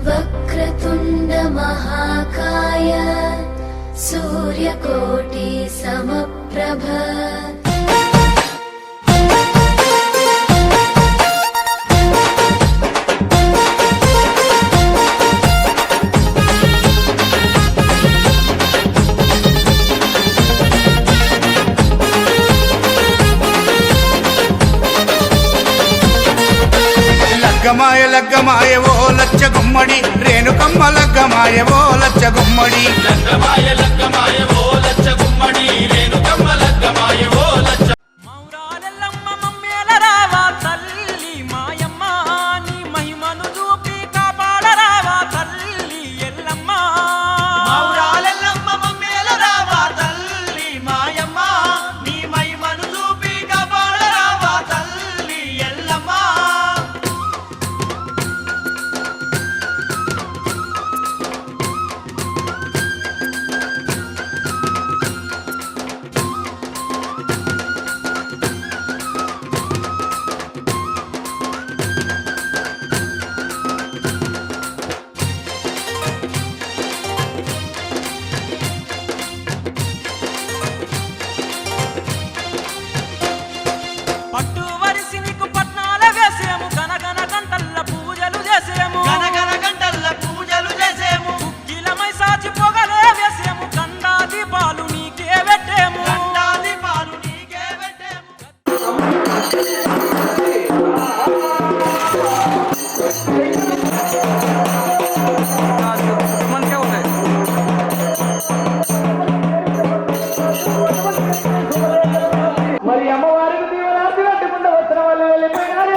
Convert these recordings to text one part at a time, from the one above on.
वक्रतुण्ड महाकाय सूर्यकोटि समप्रभ లగ్గమాయ లగ్గమాయ ఓ లచ్చ గుమ్మడి రేణుకమ్మ లగ్గమాయ ఓ లచ్చ గుమ్మడి లగ్గమాయ లగ్గమాయ ఓ లచ్చ గుమ్మడి రేణుకమ్మ లగ్గమాయ ఓ లచ్చ మౌరాలెల్లమ్మ మమ్మేల రావా తల్లి మాయమ్మ నీ మహిమను చూపి కాపాడరావా తల్లి ఎల్లమ్మ మౌరాలెల్లమ్మ మమ్మేల రావా తల్లి మాయమ్మ నీ మహిమను చూపి కాపాడరావా తల్లి ఎల్లమ్మ పట్టు వరిసి నీకు పట్నాల వేసేము గనగన గంటల్ల పూజలు చేసేము గనగన గంటల్ల పూజలు చేసేము కిలమై సాచి పొగలే వేసేము కండా దీపాలు నీకే పెట్టేము గండాది పాలు నీకే పెట్టేము మరి అమ్మవారికి దీవెనార్తి కట్టుకుంటూ వచ్చిన వాళ్ళు వెళ్ళిపోయినారు.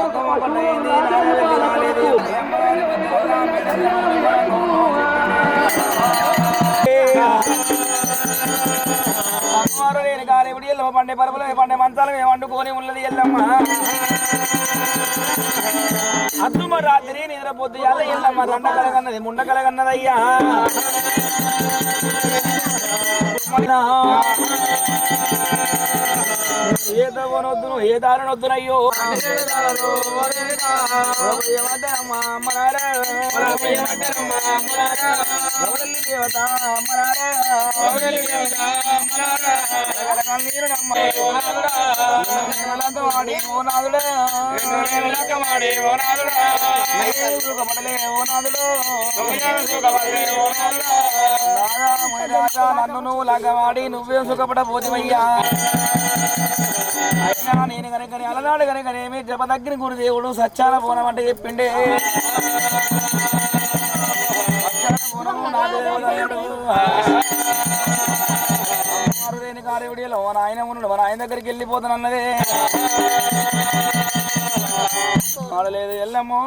Come on, అమ్మవారు నేను కాలేవిడి ఎల్లమ్మ పండే పరుపులు పండే మంచాలు మేము వండుకొని ఉన్నది ఎల్లమ్మ అద్దుమ రాత్రి నిద్రపోద్దు ఎల్లమ్మ దండ కలగన్నది ముండ కలగన్నదయ్యా ఏ దవనొద్దును ఏ దారినొద్దునయ్యో దేవత వాడి ఓ నాదుడే ఓ నాదుడు రాజా నన్ను నువ్వు లగ్గవాడి నువ్వే సుఖపడబోతువయ్యా అయినా నేను కనుక అలనాడు కనుకనేమి జపదగ్గిన గురుదేవుడు సత్యాన పూనం అంటే చెప్పిండే కారేవిడిలో మన ఆయన ఉన్నాడు మన ఆయన దగ్గరికి వెళ్ళిపోతానన్నదే ఆడలేదు ఎల్లమ్మో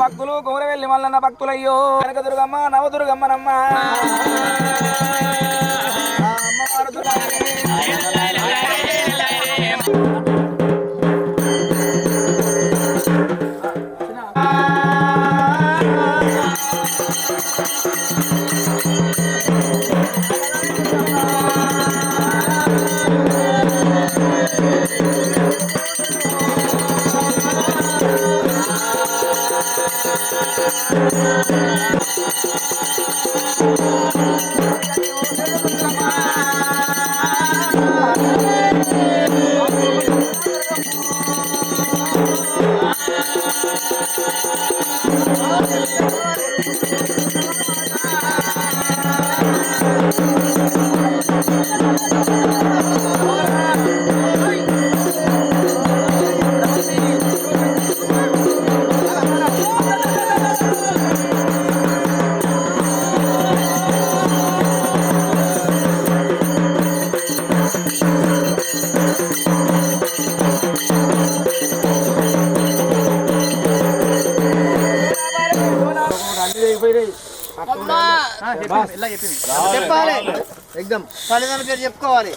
భక్తులు కోరవెల్లి మల్లన్న భక్తులయ్యో కనకదుర్గమ్మ నవదుర్గమ్మనమ్మ చెప్పాలి ఎగ్జామ్ తల్లిదండ్రుల పేరు చెప్పుకోవాలి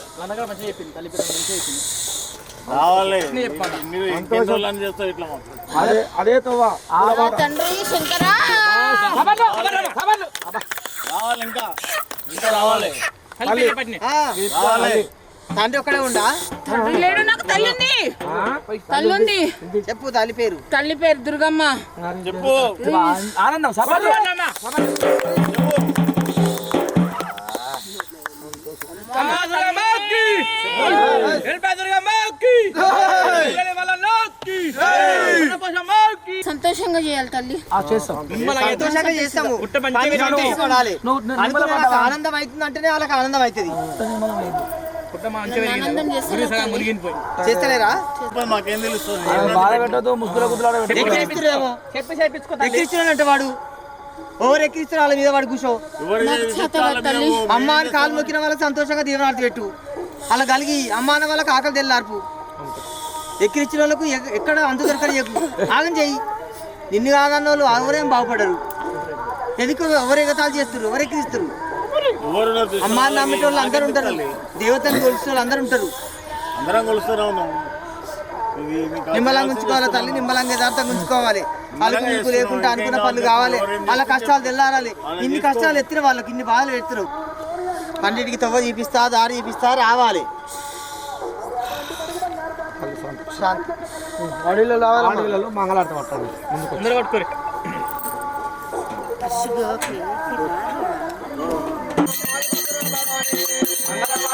అదే తోవా తండ్రి శంకరా తండ్రి ఒక్కడే ఉండా లేడు నాకు తల్లి ఉంది తల్లి ఉంది చెప్పు తల్లి పేరు తల్లి పేరు దుర్గమ్మ చెప్పు ఆనందం సభలు సంతోషంగా చేయాలి తల్లి సంతోషంగా చేస్తాము ఆనందం అవుతుంది అంటేనే వాళ్ళకి ఆనందం అవుతుంది ఆనందం చేస్తలేరా మాకేం తెలుస్తుంది బాధ పెట్టదు ముసుగుల గుద్దులాడ ఎక్కిరిస్తున్నాడంటే వాడు ఓవర్ ఎక్కిరిస్తున్న వాళ్ళ మీద వాడు కూర్చో తల్లి అమ్మ అని కాలు మొక్కిన వాళ్ళకి సంతోషంగా దీవనార్థి పెట్టు అలా కలిగి అమ్మ అన్న వాళ్ళకి ఆకలి తెల్లార్పు ఎక్కిరిచ్చిన వాళ్ళకు ఎక్కడ అంత దొరకని చెప్పు ఆగం చెయ్యి నిన్ను కాదన్న వాళ్ళు ఎవరేం బాగుపడరు ఎందుకు ఎవరు ఎగతాలు చేస్తారు ఎవరు ఎక్కిరిస్తారు అమ్మ అన్న నమ్మేట వాళ్ళు అందరూ ఉంటారు దేవతను కొలిసిన వాళ్ళు అందరూ ఉంటారు అందరం కొలుస్తున్నాం నిమ్మలంగా ఉంచుకోవాలి తల్లి నిమ్మలంగా యథార్థంగా ఉంచుకోవాలి వాళ్ళకు మీకు లేకుండా అనుకున్న పనులు కావాలి వాళ్ళ కష్టాలు తెల్లారాలి ఇన్ని కష్టాలు ఎత్తిన వాళ్ళకి ఇన్ని బాధలు ఎత్తురు అన్నిటికి తవ్వ చూపిస్తా దారి చూపిస్తా రావాలి వాడిలో మంగళార్థం పట్టాలి అందరూ పట్టుకోరు మంగళ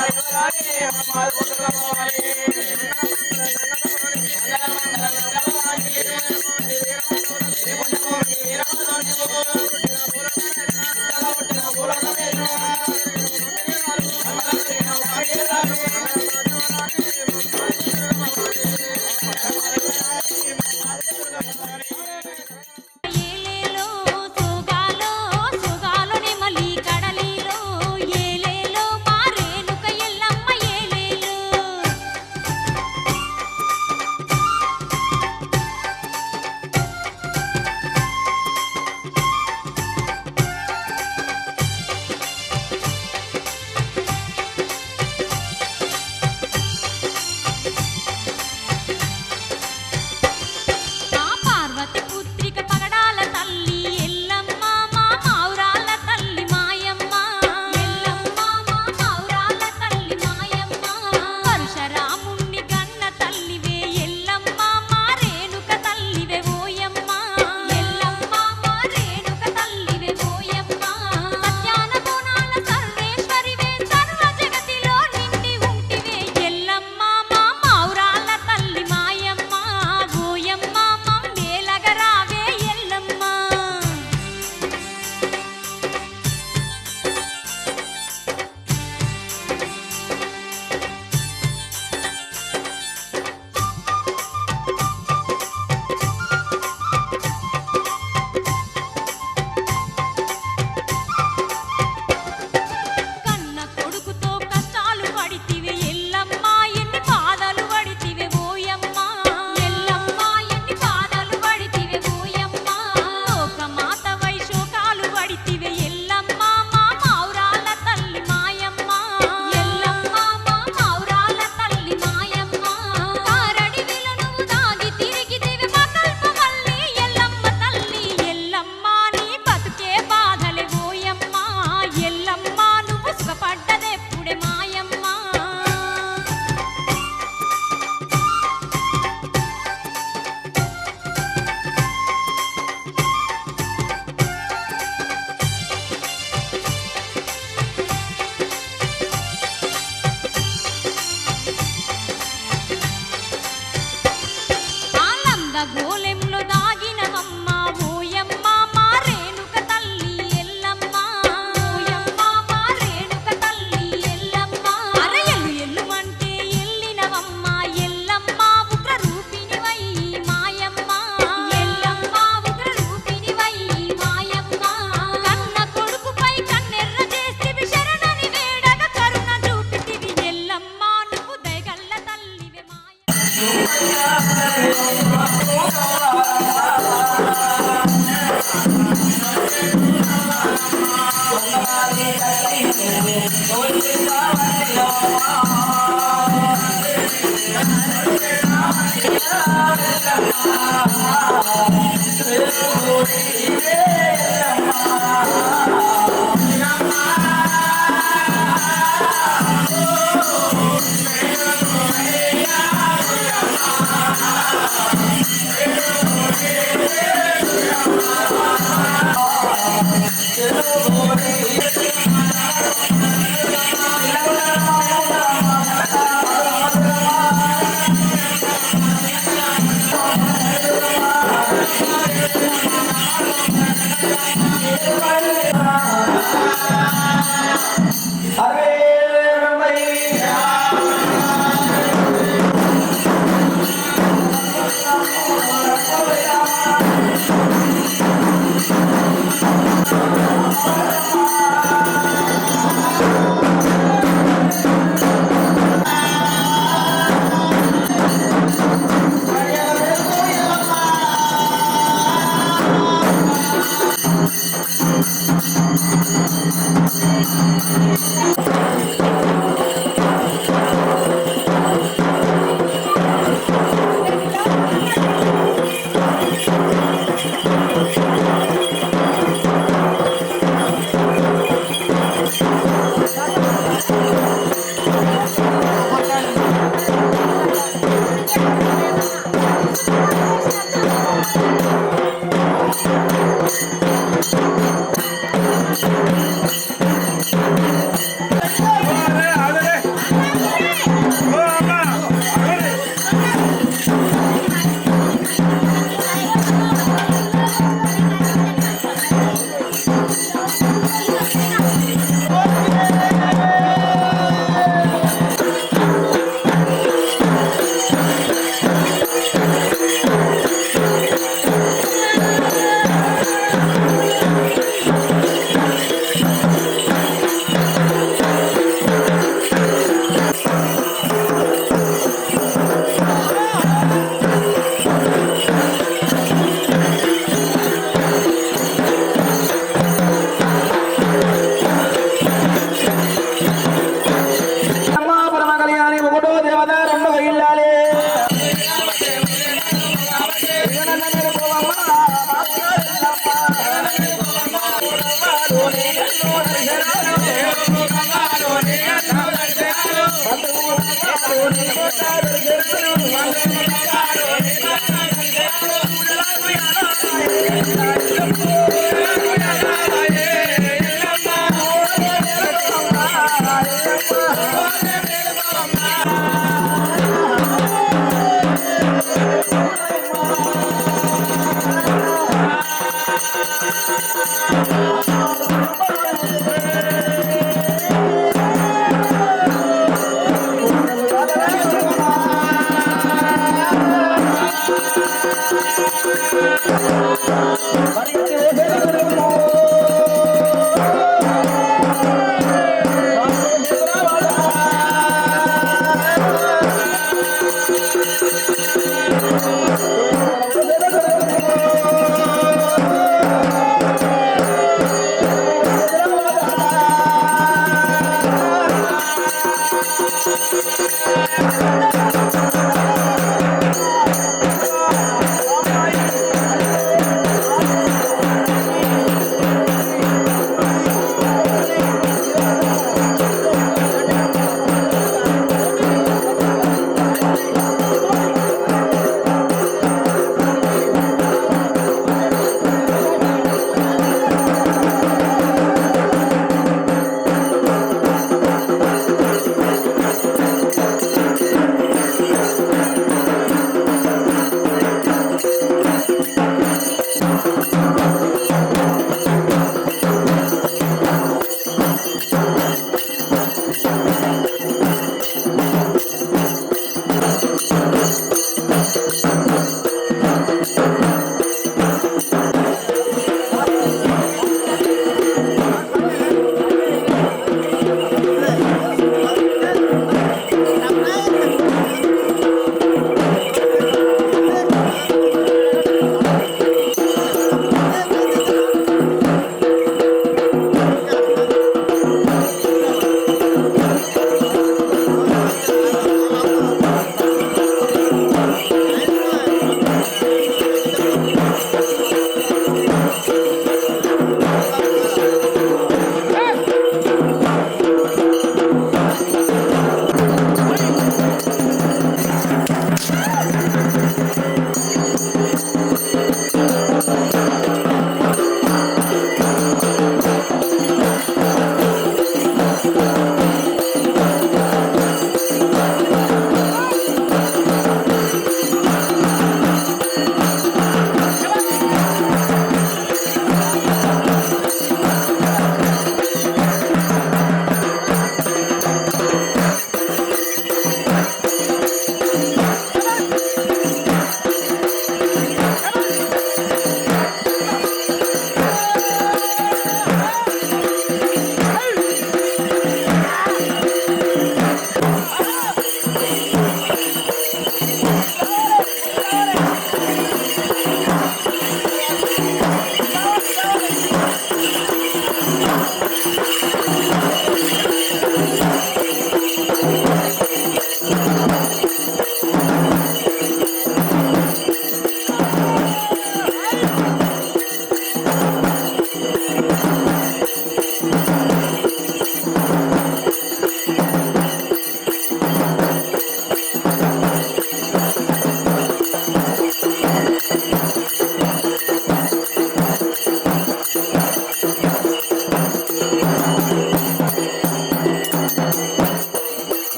పిల్లలు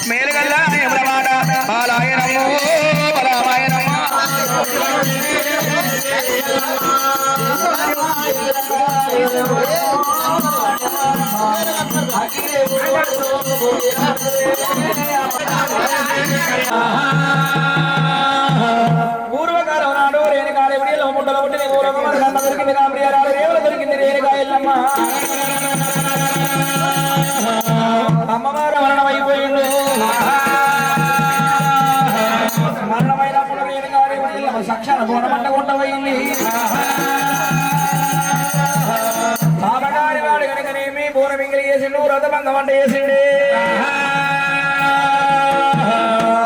మేలుగల్ల యములవాడ బాలాయ నమో బలవాయ నమో పూర్వకాలం నాడు రేణుకాడ విడిలో ముట్టలు పుట్టిన దొరికింది కాంబ్రియాలు రేవులు దొరికింది రేణుకా ఎల్లమ్మ అమ్మవారు మరణమైపోయిండు మరణమైనప్పుడు రేణుకాడ విడిలో సక్షణ గోడమంట కొండపోయింది బాబగారి వాడు కనుకనేమి బోర మింగిలి చేసిండు రథబంధం అంటే చేసిండే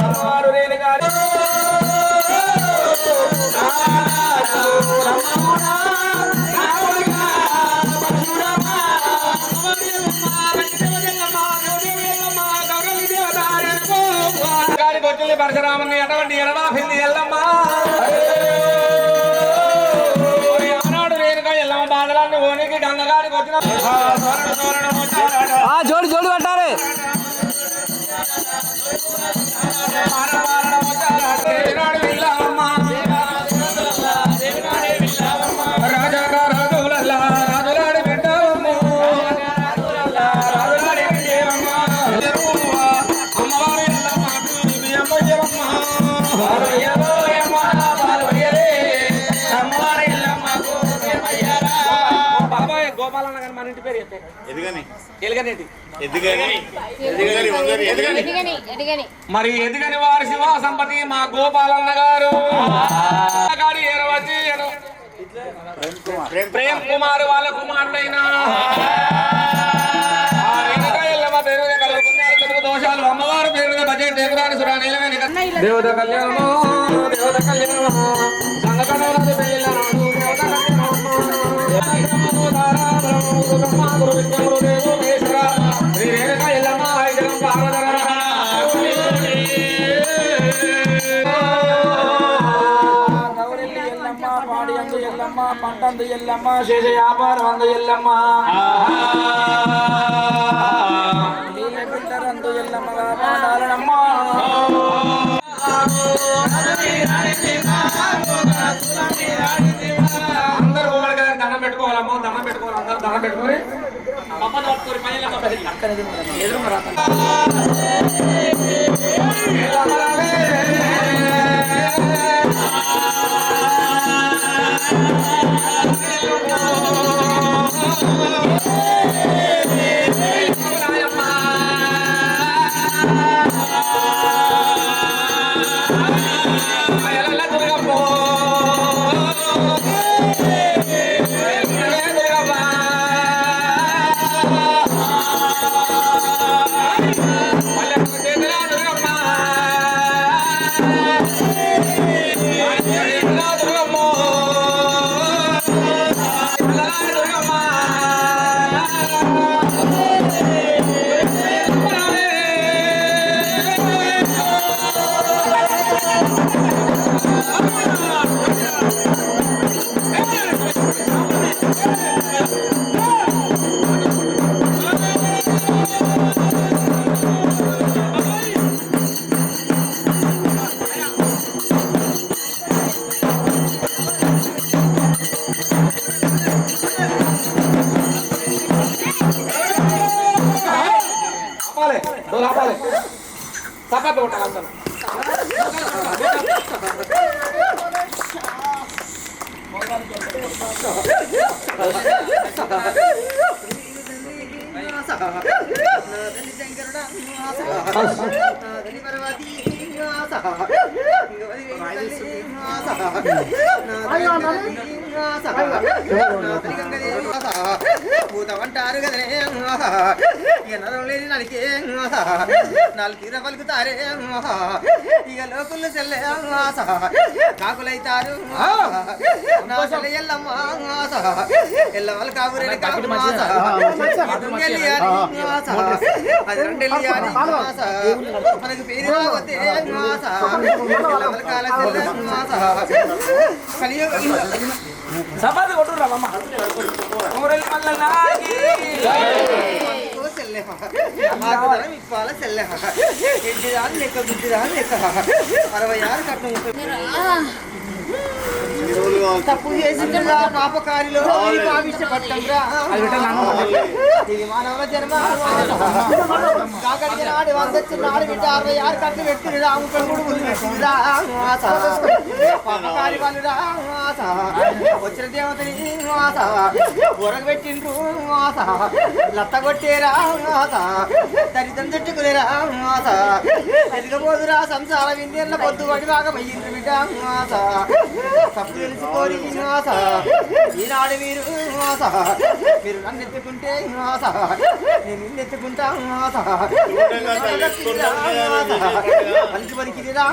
అమ్మవారు రేణుకాడి బొట్టుల్లి పరశురాముని అటువంటి ఎడబాపింది ఎల్లమ్మ ఆనాడు రేణుకా ఎల్లమ్మ బాధలాన్ని ఓనికి గంగగాడికి వచ్చిన జోడు జోడు పట్టాలి గోపాలన్న గారు మన ఇంటి పేరు మరి ఎదిగని వారి శివ సంపతి మా గోపాలన్న గారు ప్రేమ్ కుమార్ వాళ్ళ కుమారుడైన దోషాలు అమ్మవారు పేరుగా బడ్జెట్ దేవరాని దేవత కళ్యాణము దేవత కళ్యాణము సంగకణాలు పెళ్ళిళ్ళను పాడి అందు ఎల్లమ్మ పంటందు ఎల్లమ్మ శేష వ్యాపారం అందు ఎల్లమ్మ బిడ్డరందు ఎల్లమ్మగా పాడాలనమ్మ అందరూ దండం పెట్టుకోవాలమ్మా దండం పెట్టుకోవాలి అందరూ దండం పెట్టుకోవాలి ఎదురు చప్పట్లు కొట్టాలి అందరూ భూతమంటారు కదనే ఎన్నరం లేని నలికే నలికిర పలుకుతారే ఇక లోకులు చెల్లె కాకులైతారు నా చెల్లె ఎల్లమ్మ ఎల్లమ్మలు కాబూరేని అది రెండెళ్ళి మనకు పేరు రావతే ఎల్లమ్మల కాల కలియుగ సపాది కొట్టురా అమ్మ ఊరెళ్ళి మల్ల నాగి తల్లే ఆకుదరం ఇప్పాల చెల్లె ఇంటిదాని లెక్క గుడ్డిదాని లెక్క 66 కట్నం తప్పు చేసిందిరా పాపకారిలో పావిష్టపట్టంరా ఇది మానవ జన్మ కాకడికి నాడు వందొచ్చినాడు బిడ్డ 66 కట్లు పెట్టింది రాము పెంగుడు ముందు పెట్టిందిరా పాపకారి వాళ్ళురా వచ్చిన దేవతని ఊరగ పెట్టిండ్రు లత్త కొట్టేరా దరిద్రం తట్టుకునేరా ఎదిగబోదురా సంసార విందేళ్ళ పొద్దు పడి బాగా పోయిండ్రు బిడ్డ తప్పు తెలుసుకోని ఈనాడు మీరు నన్ను ఎత్తుకుంటే నేను నిన్ను ఎత్తుకుంటా పలికి పలికిరా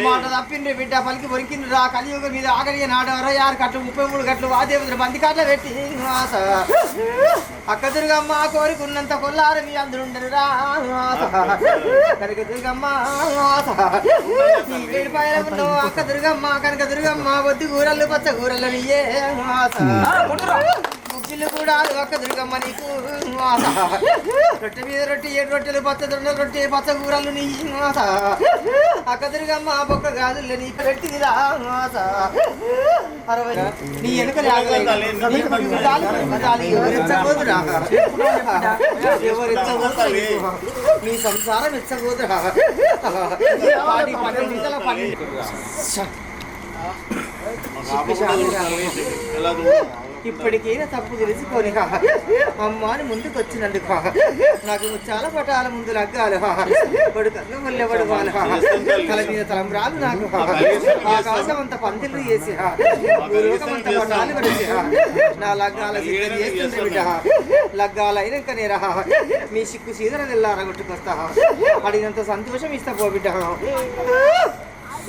మాట తప్పిండ్రు బిడ్డ పలికి పొరికిండ్రు రా కలియుగ మీద ఆగడిగా నాడు 66 కట్లు 33 కట్లు వాదేవుడు బంది కాట పెట్టి అక్క దుర్గమ్మ కోరికున్నంత కొల్లారు మీ అందరు ఉండరు రా కనక దుర్గమ్మ ఏడుపాయల ఉన్నావు అక్క దుర్గమ్మ కనక దుర్గమ్మ బొద్దు కూరలు పచ్చ కూరలు నీయే గుగ్గిళ్ళు కూడా అక్క దుర్గమ్మ నీకు రొట్టె మీద రొట్టె 7 రొట్టెలు పచ్చ దొండలు రొట్టె పచ్చ కూరలు నీ అక్క దుర్గమ్మ బొక్క గాజులు నీకు పెట్టిందిరా 60 నీ వెనుక ఎవరెచ్చబోదురా నీ సంసారం ఎచ్చబోదురా ఇప్పటికైనా తప్పు తెలుసుకొని అమ్మ అని ముందుకు వచ్చినందుకు నాకు చాలా పటాల ముందు లగ్గాలు పడుకంగా మళ్ళెవడు వాళ్ళు తల మీద తలంబ్రాలు నాకు ఆకాశం అంత పందిళ్ళు చేసి లోకమంత పటాలు పడిచి నా లగ్గాల సిద్ధం చేస్తుంది బిడ్డ లగ్గాలు అయినాకనే రా మీ సిక్కు సీదర తెల్లారగొట్టుకొస్తా అడిగినంత సంతోషం ఇస్తా పో బిడ్డ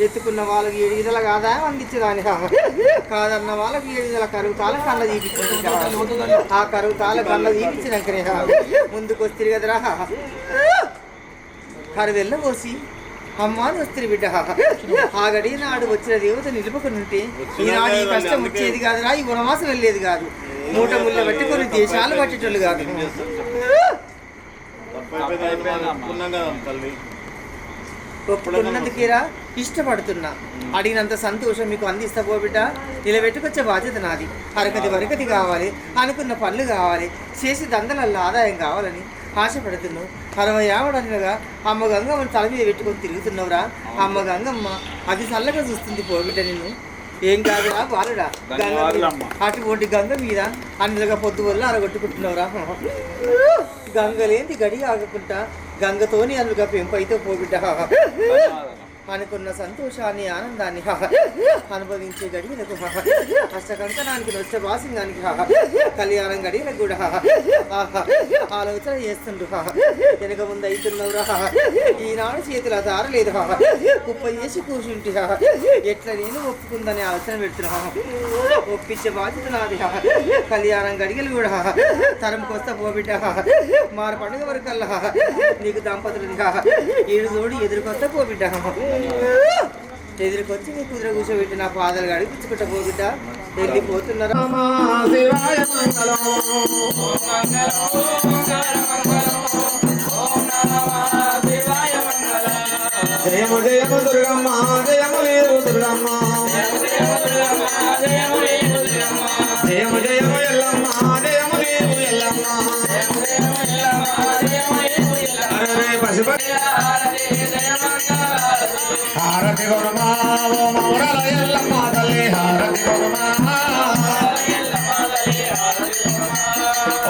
ఎత్తుకున్న వాళ్ళకి 7 విధాల ఆదాయం అందించేదాని కాదన్న వాళ్ళకి 7 విధాల కరుగుతాల కళ్ళ తీపించింది ఆ కరుగుతాల కళ్ళ తీపించినాకనే ముందుకు వస్తుంది కదరా కరువెల్ల పోసి అమ్మాని వస్తుంది బిడ్డ ఆగడి నాడు వచ్చిన దేవత నిలుపుకొని ఉంటే ఈనాడు ఈ కష్టం వచ్చేది కాదురా ఈ వనవాసం వెళ్ళేది కాదు మూట ముళ్ళ బట్టి కొన్ని దేశాలు పట్టేటోళ్ళు కాదు ఒప్పుకున్నందుకేరా ఇష్టపడుతున్నా అడిగినంత సంతోషం మీకు అందిస్తా పో బిడ్డ నిలబెట్టుకొచ్చే బాధ్యత నాది వరకతి కావాలి అనుకున్న పనులు కావాలి చేసి దందలల్లో ఆదాయం కావాలని ఆశపడుతున్నావు 60 ఆవిడనగా అమ్మ గంగమ్మని తల మీద పెట్టుకొని తిరుగుతున్నావురా అమ్మ గంగమ్మ అది చల్లగా చూస్తుంది పో బిడ్డ నిన్ను ఏం కాదురా బాలుడా గంగ అటువంటి గంగ మీద అన్నిలుగా పొద్దు వల్ల అరగొట్టుకుంటున్నావురా గంగలేంది గడి ఆగకుండా గంగతోని అందుగా పెంపైతే పోబిడ్డ అనుకున్న సంతోషాన్ని ఆనందాన్ని అనుభవించే గడియలకు అష్టకంకణానికి నష్టభాసింగానికి కళ్యాణం గడియలకు కూడా ఆలోచన చేస్తుండ్రు వెనక ముందు అవుతున్నవురా ఈనాడు చేతుల దారలేదు కుప్ప చేసి కూర్చుంటి ఎట్లా నేను ఒప్పుకుందని ఆలోచన పెడుతున్నా ఒప్పించే బాధ్యత నాది కళ్యాణం గడియలు కూడా తరంకొస్తా పోబిడ్డ మార పండుగ వరకల్లా నీకు దంపతులు 7 జోడి ఎదురుకొస్తా పోబిడ్డ ఎదురుకొచ్చి నీ కుదిర కూర్చోబెట్టి నా పాదాలు గడిపించుకుంటా పోబిడ్డ వెళ్ళిపోతున్నారా జయము జయము దుర్గమ్మ జయము లేరు దుర్గమ్మ జయము జయము ఎల్లమ్మ జయము లేరు ఎల్లమ్మ పశుపతి హారతి కొనుమా ఓ మౌరల ఎల్లమ్మ తల్లి హారతి కొనుమా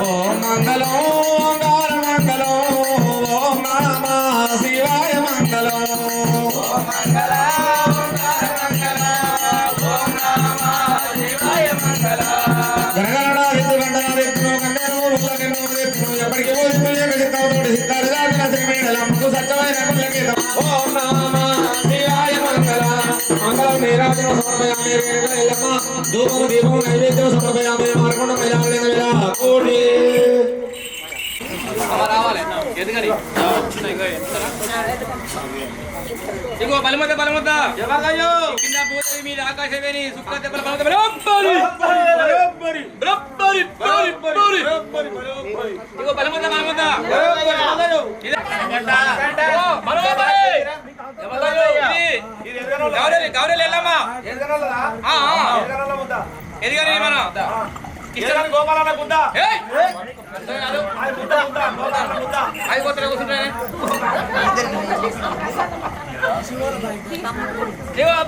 ఓ మంగళం ఓంకార మంగళం ఓం నమః శివాయ మంగళం ఎప్పటికీ మంగళం నీరాజన సమర్పయామి ఎల్లమ్మ ధూపము దీపము నైవేద్యం సమర్పయామి మార్కొండ మయామి కోటి రావాలి ఎందుకని ఇగో బలమద్ద బలమద్ద కింద పోతే మీద ఆకాశవేణి సుక్క దెబ్బల ఇగో బలమద్ద బలమద్ద గౌరలు ఎల్లమ్మా ఎదిగాని మనం గోపాలన్న బుద్ధ అయిపోతున్నా కూర్చుంటానే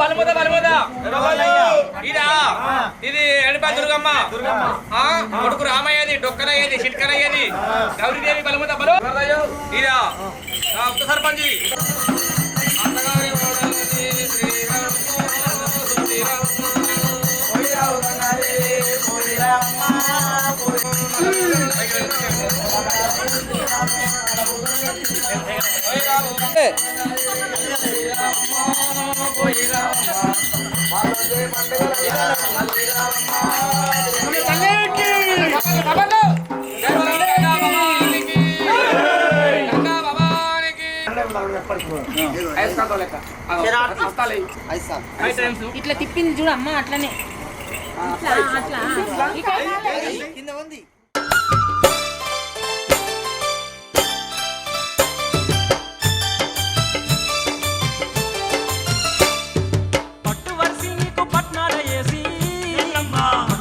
బలముద బలముద ఇదా ఇది ఎడప దుర్గమ్మ కొడుకు రామయ్యది డొక్కలయ్యేది చిట్కలయ్యేది గౌరీదేవి బలముద బలు ఇదా ఉప సర్పంచ్ ఇట్లా తిప్పింది చూడు అమ్మ అట్లనే కింద ఉంది పట్టు వరిసి నీకు పట్నాల వేసి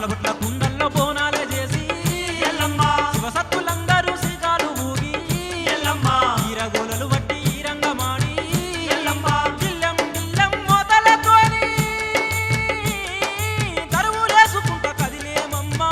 బుట్ల కుండల్లో బోనాల చేసి శివసత్తులందరూ శ్రీకాలు ఊగి ఈరగోలలు వట్టి ఈ రంగమాడి గిల్లెం గిల్లెం మొదలతోని దరువులేసుకుంట కదిలేమమ్మా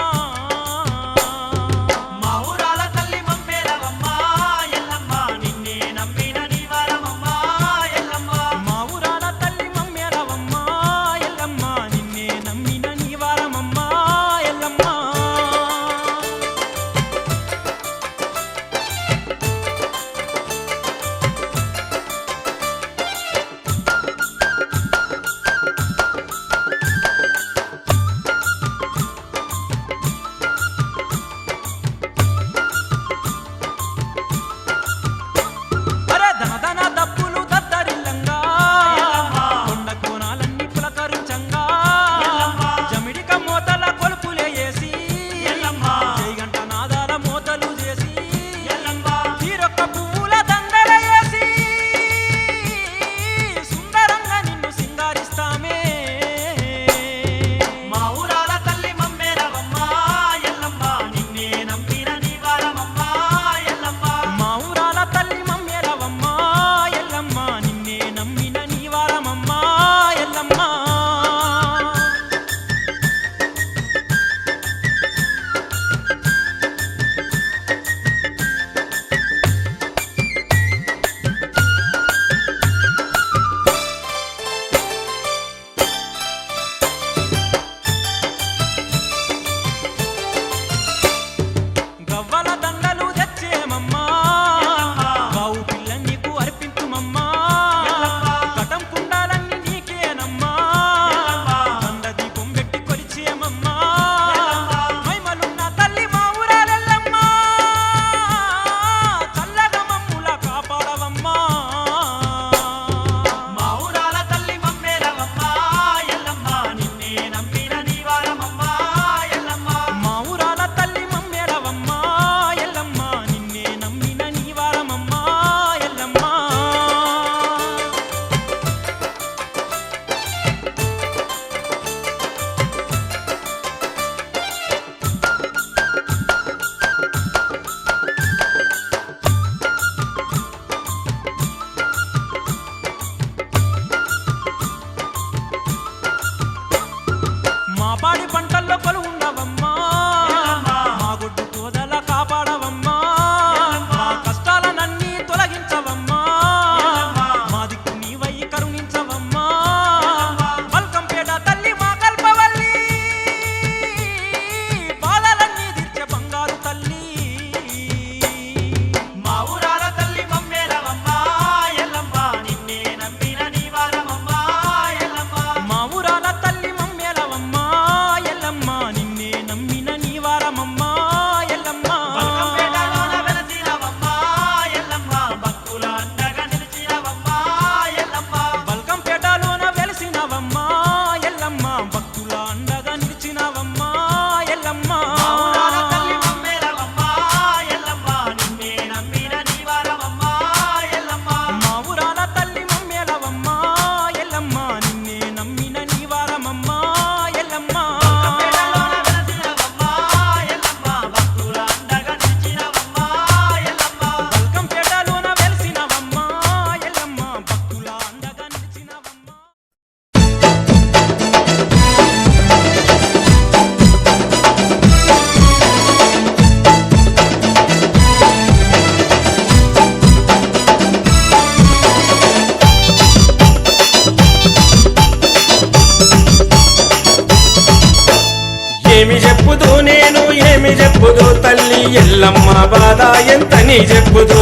తల్లి ఎల్లమ్మ బాధ ఎంతని చెప్పుదు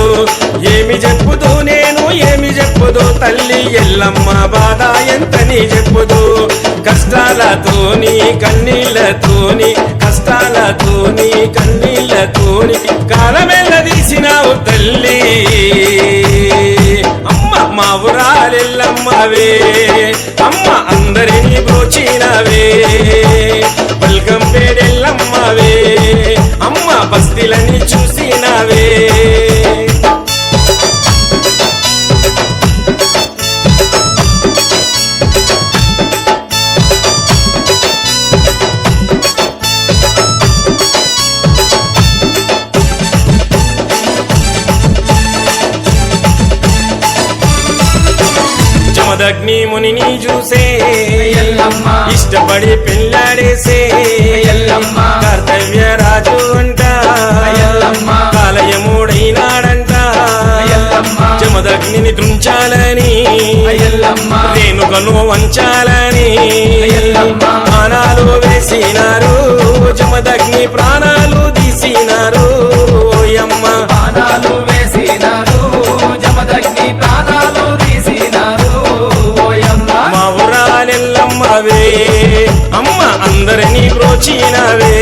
ఏమి చెప్పుదు నేను ఏమి చెప్పుదు తల్లి ఎల్లమ్మ బాధ ఎంతని చెప్పుదు కష్టాలతోని కన్నీళ్ళతోని కష్టాలతోని కన్నీళ్ళతోని కాలమెల్ల తీసినావు తల్లి అమ్మ మా ఊరాలెల్లమ్మవే అమ్మ అందరినీ బ్రోచినవే బల్గం పేడెల్లమ్మవే అమ్మ బస్తీలని చూసినవే జమదగ్ని మునిని చూసే ఎల్లమ్మ ఇష్టపడి పెళ్ళాడేసే ఎల్లమ్మ కర్తవ్య రాజు అంట ఎల్లమ్మ కాలయముడైనాడంట ఎల్లమ్మ జమదగ్నిని తుంచాలని ఎల్లమ్మ రేణుకను వంచాలని ఎల్లమ్మ ప్రాణాలు వేసినారు జమదగ్ని ప్రాణాలు తీసినారు ఓయమ్మ ప్రాణాలు వేసినారు జమదగ్ని ప్రాణాలు తీసినారు ఓయమ్మ మా ఊరాలెల్లమ్మవే అమ్మ అందరినీ బ్రోచినవే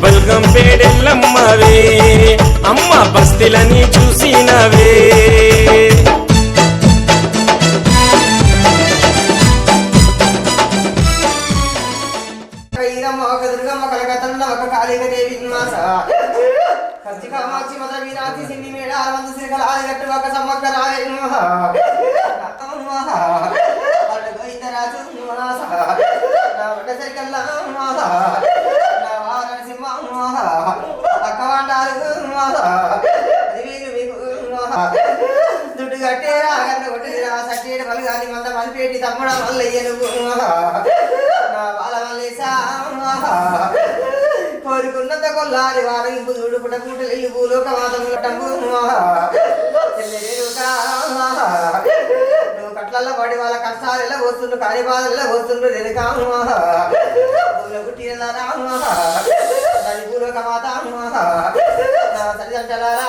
బల్గం పేడెల్లమ్మవే అమ్మ బస్తీలని చూసినవే ఒక దుర్గమ్మ కలకత్తంలో ఒక కాళిక దేవి కచ్చి కామాక్షి మద వీరాతి సిండి మేడ వంద శ్రీకల ఆదిగట్టు ఒక సమ్మక్క రాజు గోవిందరాజు సరికల్లా నరసింహ అక్కవాండాలు దుడ్డు కట్టేరా గంట కొట్టేరా సట్టేడు పలుగాని మంద మలిపేటి తమ్ముడ మల్లయ్యను బాల మల్లేసా కోరుకున్నంత కొల్లారి వారింపు చూడు పుట్టకుంటూ వెళ్ళి భూలోక మాతము నువ్వు కట్లల్లో పడి వాళ్ళ కష్టాలు ఎలా వస్తుండ్రు కాని బాధల్లో వస్తుండ్రు వెనుక పుట్టిన దాని భూలోక మాత తల్లిదండ్రులారా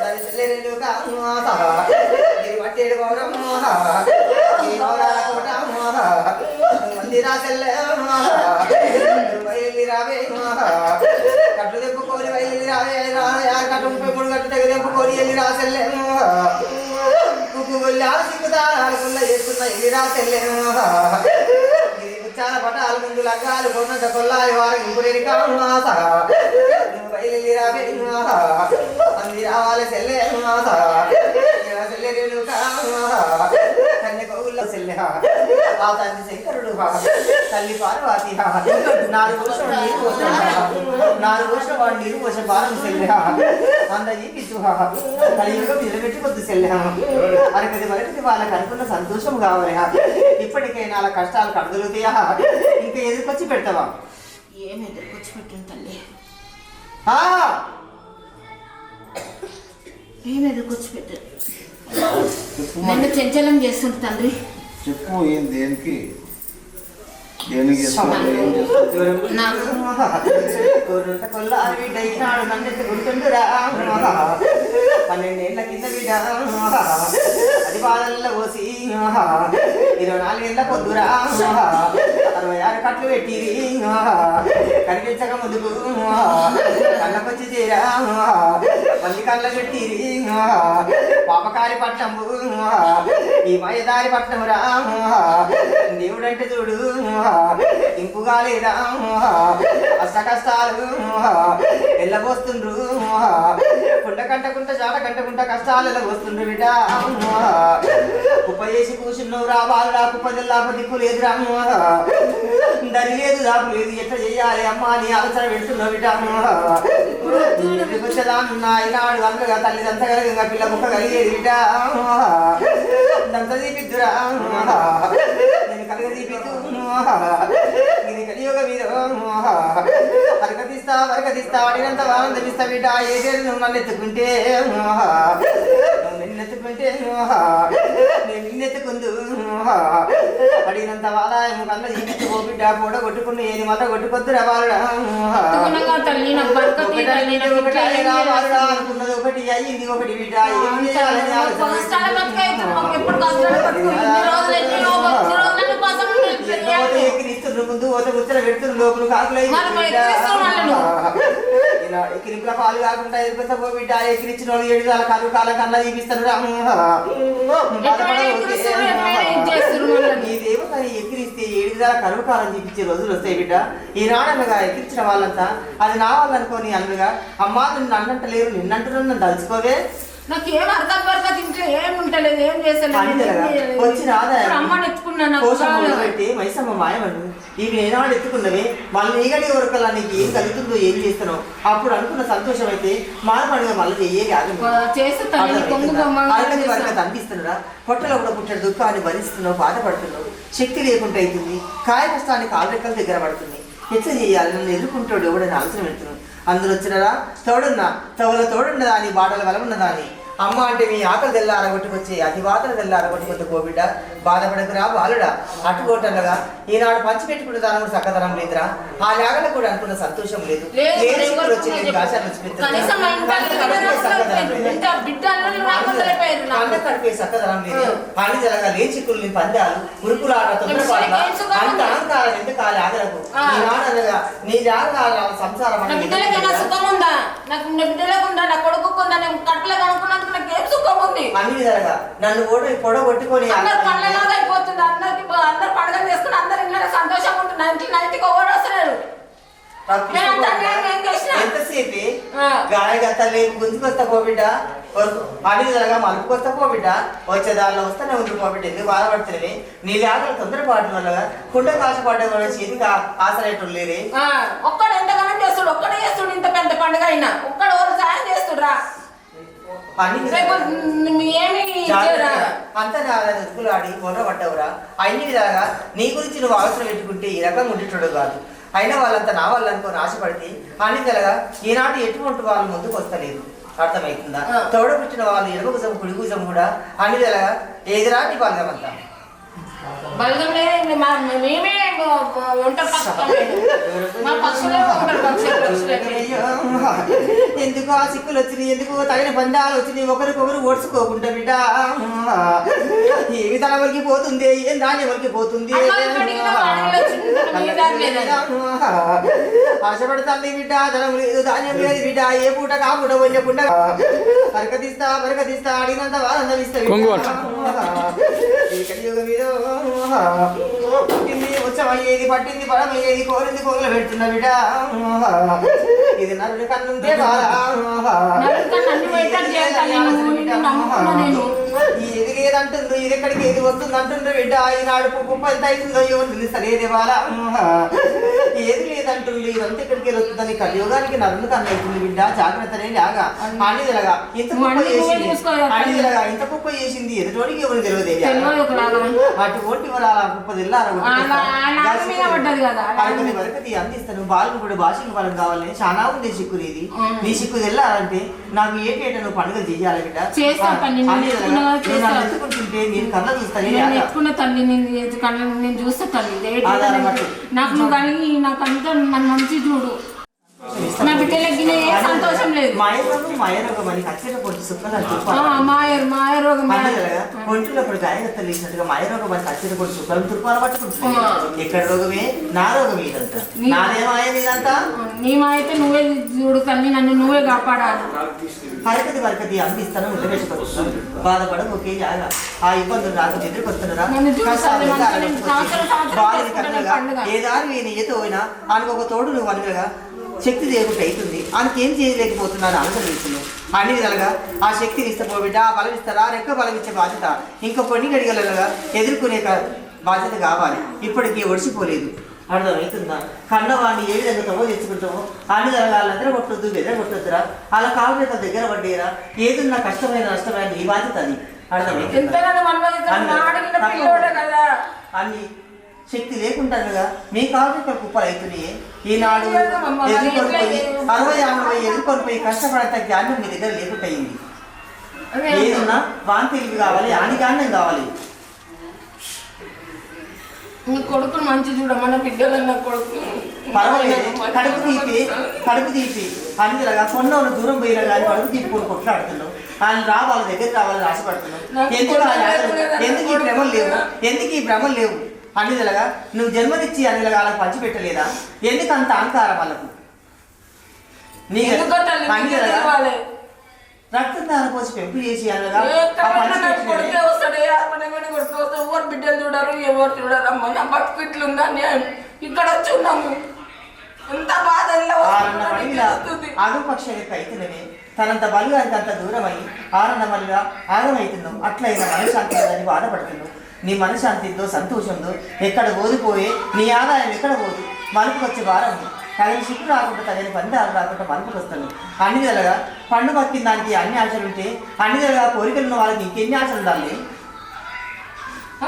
దాని చెల్లెలుక ఇది పట్టేడు గౌరవం ఈ గౌరాల కోట మందిరా చెల్లె బయలు రావే కట్లు తెప్పుకొని బయలు రావే కట్టు 33 గట్టు తెగ తెప్పుకొని వెళ్ళి రాసెల్లే కుక్కు గొల్లాలు సిక్కుతారాలకుల్ల చేస్తున్న వెళ్ళి రాసెల్లే చాలా పటాలు ముందు లగ్గాలు కొన్నంత కొల్లాలి వారు ఇంపులేని కామాస బయలు రావే అంది రావాలి సెల్లే సెల్లెలు కన్య కౌల్ల సెల్లె ఆ తండ్రి శంకరుడు తల్లి పార్వతి నాలుగు వర్షం వాడు నీరు పోసిన భారం సెల్లె అంద ఈ పిచ్చు కలియుగం నిలబెట్టుకొద్దు సెల్లె అరకది వరకది వాళ్ళకి అనుకున్న సంతోషం కావాలి ఇప్పటికైనా వాళ్ళ కష్టాలు కడగలుగుతాయా ఇంకా ఎదుర్కొచ్చి పెడతావా ఏమి ఎదుర్కొచ్చి పెట్టిన తల్లి ఏమి ఎదుర్కొచ్చి పెట్టారు నన్ను చంచలం చేస్తుంది తండ్రి చెప్పు ఏం దేనికి దేనికి నాకు కొల్లారి బిడ్డ నన్నెత్తి గుర్తుండురా 12 ఏళ్ల కింద బిడ్డ అది బాధల్లో పోసి 24 ఏళ్ల పొద్దురా 66 కట్లు పెట్టిరి కనిపించక ముందుకు కళ్ళకొచ్చి చేరా మళ్ళీ కళ్ళ పెట్టిరి పాపకారి పట్టము ఈ మాయదారి పట్టమురా దేవుడంటే చూడు ఇంపుగా లేదా అష్ట కష్టాలు ఎల్లబోస్తుండ్రు కుండ కంటకుంట జాట కంటకుంట కష్టాలు ఎల్లబోస్తుండ్రు బిడ్డ కుప్ప చేసి కూర్చున్నావు రా బాలురా కుప్ప జిల్లాప దిక్కు లేదురా దరి లేదు దాపు లేదు ఎట్లా చెయ్యాలి అమ్మా నీ అవసరం పెడుతున్నావు బిడ్డ వచ్చేదాన్నున్నా ఈనాడు అందరుగా తల్లి దంతగలగా పిల్ల ముక్క కలిగేది బిడ్డ దంత తీపిద్దురా నేను కలగ తీపిద్దు ఇది కలియుగ మీద వరకతిస్తా అడిగినంత ఆనందమిస్తా బిడ్డ ఏదేది నువ్వు నన్ను ఎత్తుకుంటే నిన్నెత్తుకుంటే నేను నిన్నెత్తుకుందు అడిగి అడిగినంత ఆదాయం కన్నా జీవించి బిడ్డ పూట కొట్టుకున్న ఏది మాట కొట్టుకొద్దు బాలుడా తల్లి నాకు బరకతి తల్లి నాకు ఒకటి అయినా బాలుడా అనుకున్నది ఒకటి అయ్యింది ఒకటి బిడ్డ ఏం చేయాలని ఆలోచన కష్టాల బతుకైతే మాకు ఎప్పుడు కష్టాలు పట్టుకుంది ఇన్ని రోజులు ఎన్నో రోజులు కోసం ఎక్కిరిస్తున్నారు ముందు పోతే ముచ్చట పెడుతున్నారు లోపల కాకులై ఎక్కిరింపుల పాలు కాకుండా ఎదిరిపోతే పో బిడ్డ ఎక్కిరించిన వాళ్ళు 7 సార్లు కరువు కాలం కన్నా చూపిస్తారు ఈ దేవతని ఎక్కిరిస్తే 7 సార్లు కరువు కాలం చూపించే రోజులు వస్తాయి బిడ్డ ఈనాడనగా ఎక్కిరించిన వాళ్ళంతా అది నా వాళ్ళనుకోని అన్నగా అమ్మా నిన్ను అన్నంటలేరు నిన్నంటున్నా నన్ను తలుచుకోవే నాకేం అర్థం బరకతి ఇంట్లో ఏం ఉంటలేదు ఏం చేస్తలేదు వచ్చిన అమ్మని ఎత్తుకున్నాను పెట్టి మైసమ్మ మాయమను ఇవి ఏనాడు ఎత్తుకున్నవి మళ్ళీ ఈగడి వరకల్లా నీకు ఏం కలుగుతుందో ఏం చేస్తున్నావు అప్పుడు అనుకున్న సంతోషం అయితే మార్పడిగా మళ్ళీ చెయ్యేది వరకత అనిపిస్తున్నారా పొట్టలో కూడా పుట్టిన దుఃఖాన్ని భరిస్తున్నావు బాధపడుతున్నావు శక్తి లేకుండా అవుతుంది కాయ కష్టానికి కాళ్ళెక్కల దగ్గర పడుతుంది ఎట్లా చేయాలి నన్ను ఎదుర్కొంటాడు ఎవడని ఆలోచన పెడుతున్నావు అందులో వచ్చినరా తోడున్నా తోడున్నదా అని బాటల వల్ల ఉన్నదా అని అమ్మ అంటే మీ ఆకలి తెల్లారగొట్టుకొచ్చి అతి బాధలు తెల్లారగొట్టుకొచ్చి కోబిడ్డ బాధపడకురా బాలుడా అటుకోటనగా ఈనాడు పంచి పెట్టుకున్న దానం సక్కదనం లేదురా ఆ లేగల కూడా అనుకున్న సంతోషం లేదు అన్న కడిపే సక్కదనం లేదు అని జరగా లేచిక్కుల్ని పందాలు ఉరుకులాట అంత అహంకారం ఎందుకు ఆ లేగలకు ఈనాడు అనగా నీ లేగల సంసారం అన్ని విధాలుగా నన్ను పొడగొట్టుకొని అందరు పండుగ చేసుకుని అందరు ఇంట్లో సంతోషంగా ఉంటుంది నైట్కి ఓడి వస్తున్నారు ఎంతసేపు గాయగత్తలే గుంజుకొస్తా పోబిడ్డ అన్ని విధాలుగా మలుపుకొస్తా పోబిడ్డ వచ్చే దారిలో వస్తానే ఉంది పోబిడ్డ ఎందుకు బాధపడుతుంది నీ లేకలు తొందరపాటు వల్ల కుండ కాసపడ్డ చేతికి ఆశలేటం లేరే ఒక్కడు ఎంతగానో చేస్తుడు ఒక్కడే చేస్తుడు ఇంత పెద్ద పండుగ అయినా ఒక్కడు ఎవరు సాయం చేస్తుడ్రా అంత ఆడి మొదలుపడ్డవురా అన్ని విధాలుగా నీ గురించి నువ్వు అవసరం పెట్టుకుంటే ఈ రకంగా ఉండేటోడు కాదు అయినా వాళ్ళంతా నా వాళ్ళు అనుకోని ఆశపడితే అన్ని విధాలుగా ఈనాటి ఎటువంటి వాళ్ళు ముందుకు వస్తలేదు అర్థమవుతుందా తోడబుట్టిన వాళ్ళు ఎడమకుజం కుడికుజం కూడా అన్ని విధాలుగా ఎదురాటి బలగమంతా బలగం లేదు మేమే ఎందుకు ఆ సిక్కులు వచ్చినాయి ఎందుకు తగిన బంధాలు వచ్చినాయి ఒకరికొకరు ఓడ్చుకోకుండా బిడ్డ ఏమి తన వరకు పోతుంది ఏం దాని వరకు పోతుంది ఆశపడుతుంది బిడ్డ ధనం లేదు ధాన్యం లేదు బిడ్డ ఏ పూట కా పూట పోయకుండా బరకతిస్తా అడిగినంత వారందరిస్తా మీద పుట్టింది ఉత్సవయ్యేది పట్టింది పడమయ్యేది కోరింది కోగలు పెడుతున్నా బిడ్డ ఇది నరుడి కన్నుంటే ఎదిగేదంటుందో ఇది ఎక్కడికి ఏది వస్తుంది అంటుండ్రు బిడ్డ ఈనాడు కుప్ప ఎంత అవుతుందో ఎవరు తెలుస్తలేదు వాళ్ళ ఏది లేదంటుంది ఇదంతా ఎక్కడికి వస్తుందని కలియుగానికి నరుడు కన్ను అవుతుంది బిడ్డ జాగ్రత్తనే లాగా అన్నిదిలాగా ఇంత కుప్ప చేసింది అన్నిదిలాగా ఇంత కుప్ప చేసింది ఎదుటోడికి ఎవరు తెలియదు అటువంటి కుప్ప వరకతి అందిస్తాను బాలకు కూడా భాషకు బలం కావాలని చాలా ఉంది సిక్కు నీది నీ సిక్కు తెల్లాలంటే నాకు ఏటేట నువ్వు పండుగ చెయ్యాలి బిడ్డ ఎత్తుకుంటుంటే నేను కళ్ళ చూస్తాను ఎత్తుకున్న తల్లి నేను చూస్తా తల్లి నాకు నువ్వు కలిగి నాకు అంతా మన మంచి చూడు నా బిడ్డలకి సంతోషం లేదు మాయరోగం అని కచ్చిన పొట్టు సుఖం మాయరోగం ఒంటిలో గాయగత్తలు వేసినట్టుగా మాయరోగం అని కచ్చిన పొట్టు సుఖం తుర్పాలు పట్టుకుంటుంది ఎక్కడ రోగమే నా రోగం ఇదంతా నాదే మాయ ఇదంతా నీ మాయతే నువ్వే చూడు తల్లి నన్ను నువ్వే కాపాడాలి వరకతి అందిస్తాను ఉద్దవేసుకొస్తున్నాను బాధపడం ఒకే జాగా ఆ ఇబ్బందులు నాకు ఎదురుకొస్తున్నారా ఏ దారి నీతో పోయినా అనుకొక తోడు నువ్వు అనుగా శక్తి లేకుండా అవుతుంది ఆయనకి ఏం చేయలేకపోతున్నాను ఆలోచన వేస్తున్నాను అన్ని విధాలుగా ఆ శక్తిని ఇష్టపోబిడ్డ ఆ బలం ఇస్తారా రెక్క బలం ఇచ్చే బాధ్యత ఇంకా కొన్ని గడిగలగా ఎదుర్కొనే బాధ్యత కావాలి ఇప్పటికీ ఒడిసిపోలేదు అర్థమవుతుందా కన్నవాడిని ఏ విధంగా తవ్వ తెచ్చుకుంటామో అన్ని వాళ్ళందరూ కొట్టొద్దు బెదర కొట్టొద్దురా అలా కావాలి దగ్గర పడ్డేరా ఏదున్నా కష్టమైన నష్టమైన నీ బాధ్యత అది అన్ని శక్తి లేకుండా మీ కాళ్ళు కుప్పలు అవుతున్నాయి ఈనాడు ఎదుర్కొనిపోయి 60-50 ఎదుర్కొనిపోయి కష్టపడంత జ్ఞానం మీ దగ్గర లేకుండా అయింది ఏదున్నా వాంతికి కావాలి ఆనికాన్నం కావాలి నీ కొడుకుని మంచి చూడమ్మా, నా బిడ్డలు నా కొడుకు పర్వాలేదు, కడుపు తీపి అందులో కొన్నోళ్ళు దూరం పోయినా కానీ కడుపు తీపుకొని కొట్లాడుతున్నావు. ఆయన రావాలి, దగ్గర రావాలని ఆశపడుతున్నావు. ఎందుకు ఈ భ్రమలు లేవు? ఎందుకు ఈ భ్రమలు లేవు? అన్నిదలగా నువ్వు జన్మనిచ్చి అన్నిదలగా వాళ్ళకి పంచిపెట్టలేదా? ఎందుకు అంత అహంకారం వాళ్ళకు? రక్తం దాని పోసి పెంపు చేసి ఎవరు బిడ్డలు చూడరు, ఎవరు చూడరు అమ్మ. నా బతుకు ఇట్లుందా? ఇక్కడ వచ్చి ఉన్నాము, ఎంత బాధ. ఆగపక్ష యొక్క అయితేనే తనంత బలుగానికి అంత దూరమై ఆనందమల్లిగా ఆగమవుతున్నావు. అట్లయినా మనశ్శాంతి లేదని బాధపడుతున్నావు. నీ మనశ్శాంతితో సంతోషంతో ఎక్కడ ఓడిపోయే నీ ఆదాయం ఎక్కడ పోదు. మలుపుకు వచ్చే వారం తగిన శిక్షు రాకుండా తగిన పందాలు రాకుండా మలుపులు వస్తాను. అన్ని విధాలుగా పండు పక్కిన దానికి అన్ని ఆశలు ఉంటే అన్ని విధాలుగా కోరికలు ఉన్న వాళ్ళకి ఇంకెన్ని ఆశలు ఉండాలి?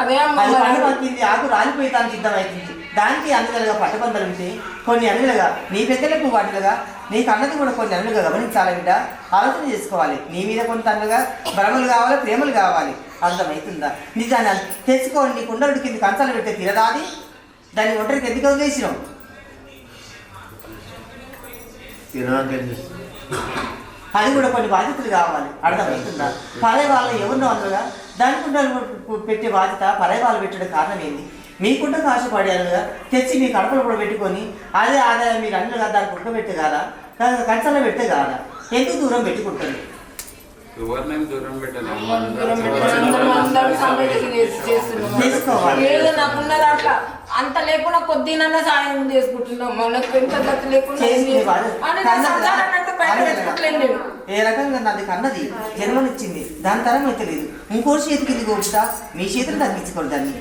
అది పండు పక్కింది, ఆకు రాలిపోయి తాను సిద్ధమవుతుంది. దానికి అన్నిలుగా పట్టబందలు ఉంటే కొన్ని అన్నిలుగా నీ పెద్దలకు వాటిలుగా నీకు అన్నది కూడా కొన్ని అన్నులుగా గమనించాలి బిడ్డ. ఆలోచన చేసుకోవాలి. నీ మీద కొంత అన్నుగా భ్రమలు కావాలి, ప్రేమలు కావాలి. అర్థమవుతుందా? నిజాన్ని తెచ్చుకోవాలి. నీ కుండలుడి కింద కంచాలు పెడితే తిరదాది. దాన్ని ఒంటరికి ఎందుకు వదిలేసినావు? అది కూడా కొన్ని బాధ్యతలు కావాలి. అర్థమవుతుందా? పరాయి వాళ్ళు ఎవరినో అందుగా దాని కుండలు పెట్టే బాధ్యత పరాయి వాళ్ళు పెట్టడం కారణం ఏంది? మీ కుండకు ఆశపడేలుగా తెచ్చి మీ కడపలు కూడా పెట్టుకొని అదే ఆదాయం మీరు అన్నుగా దాన్ని ఉడకబెట్టే కాదా, కంచాలో పెట్టే కాదా? ఎందుకు దూరం పెట్టుకుంటుంది? అంత లేకుండా కొద్దిగా సాయం చేసుకుంటున్నాం. మనకు ఎంత గతి లేకుండా ఏ రకంగా నాది కన్నది జన్మనిచ్చింది, దాని తరం అయితే లేదు. ఇంకో చేతికి ఇది గోపుతా మీ చేతులు తగ్గించుకోండి. దాన్ని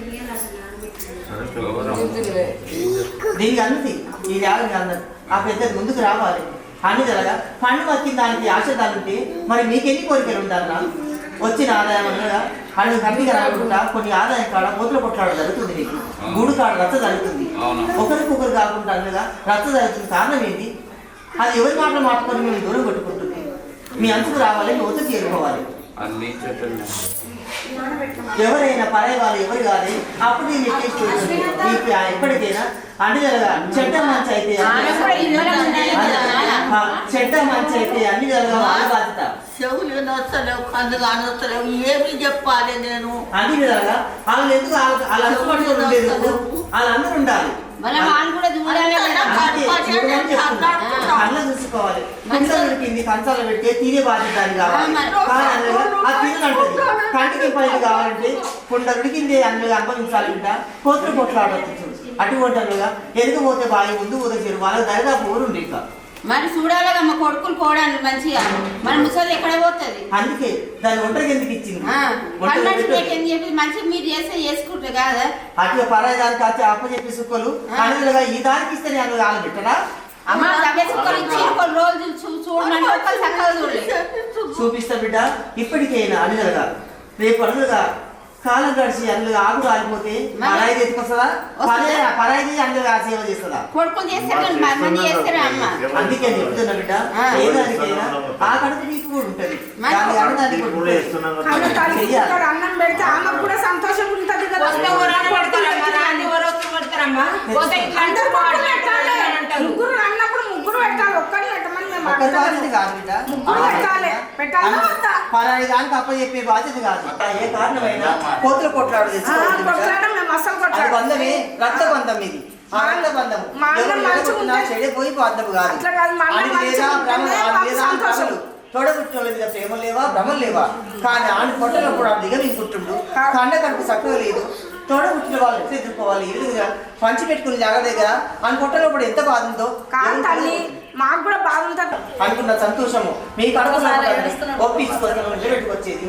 దీనికి అన్నది ఈ యాగం అన్నది ఆ పెద్దది ముందుకు రావాలి. అన్ని జరగా పండు వచ్చిన దానికి ఆశదాలు ఉంటే మరి మీకెన్ని కోరికలు ఉంటారా? వచ్చిన ఆదాయం అన్నగా అడుగు గట్టిగా రాకుండా కొన్ని ఆదాయం కాడ మూతలు కొట్లాడ జరుగుతుంది. నీకు గూడు కాడ రచ్చ జరుగుతుంది. ఒకరికొకరు కాకుండా అన్నగా రచ్చ జరుగుతుంది. కారణం ఏంటి? అది ఎవరి మాటలు మాట్లాడుకొని మేము దూరం కొట్టుకుంటుంది. మీ అంచుకు రావాలి, మీ ఒత్తిడి చేరుకోవాలి. ఎవరైనా పరాయి వాళ్ళు ఎవరు కాదు. అప్పుడు నేను ఎప్పటికైనా అన్ని జరగా చెడ్డ మంచి అయితే అన్ని జరగా వాళ్ళ బాధ్యత. ఏమి చెప్పాలి నేను? అన్ని విధాలుగా వాళ్ళు ఎందుకు వాళ్ళు అనుకోవడం వాళ్ళందరూ ఉండాలి. కళ్ళ చూసుకోవాలి. కుండలు కింది కంచాలు పెడితే తినే బాధ్యత అని కావాలి. ఆ తినదంటది కంటికి పని కావాలంటే కుండలు కిందే అందులో అనుభవించాలంట. కోతులు కొట్లాడవచ్చు. అటువంటి అందుగా ఎదుగుపోతే బాగా ముందు పోతే చేరు వాళ్ళకి దరిదాపు ఊరుండి. ఇంకా మరి చూడాలమ్మా కొడుకులు కోవడానికి మంచిగా. మన ముసలి ఎక్కడ పోతుంది? అందుకే దాని ఒంటరికి ఎందుకు ఇచ్చింది? మంచిగా మీరు చేస్తే చేసుకుంటారు కదా. అట్లా పరాయి దానికి వచ్చి అప్ప చెప్పి సుక్కలు అందులో ఈ దానికి ఇస్తే నేను కాలు పెట్టరా? చూపిస్తా బిడ్డ. ఇప్పటికైనా అన్నిలుగా రేపు అన్నులుగా కాలం గడిచి అందులో ఆకు రాలిపోతే పరాయి ఎత్తుకొస్తుందా? పరాయి అందులో సేవ చేస్తుందా? అందుకే చెప్తున్నా బిడ్డ. ఏదానికైనా ఆ కడుపు నీకు కూడా ఉంటుంది. అన్నం పెడితే ఆమెకు కూడా సంతోషం ఉంటుంది కదా. ముగ్గురు అన్నప్పుడు ముగ్గురు పెట్టాలి. ఒక్కడి పెట్టమని పరాయి దానికి అప్ప చెప్పే బాధ్యత కాదు. ఏ కారణమైనా కోతులు కొట్లాడు బంధమే రక్త బంధం. ఇది ఆనంద బంధము చెడిపోయి బంధము కాదు. తోడబుట్టిన మీద ప్రేమ లేవా, భ్రమలు లేవా? కానీ ఆడి పొట్టలో కూడా దిగమింకుంటుండు. కండ కడుపు చక్కగా లేదు. తోడబుట్టిన వాళ్ళు ఎట్లా ఎదుర్కోవాలి? ఈ విధంగా పంచి పెట్టుకుని జాగ్ర దగ్గర అని పొట్టలో కూడా ఎంత బాధ ఉందో మాకు కూడా బాధ ఉంటుంది అనుకున్న సంతోషము మీ కడుపు ఒప్పించుకోవచ్చేది.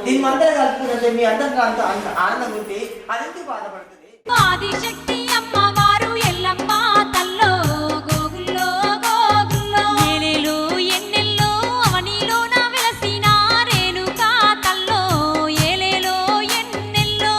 దీని మంత్రం కలుపుకుంటే మీ అందరికీ అంత ఆనందం ఉంటే అది ఎందుకు బాధపడుతుంది? ఆదిశక్తి అమ్మవారు ఎల్లమ్మ తల్లో గోగుల్లో గోగుల్లో ఏలేలు ఎన్నెల్లో అవనిలో నా వెలసిన రేణుకా తల్లో ఏలేలో ఎన్నెల్లో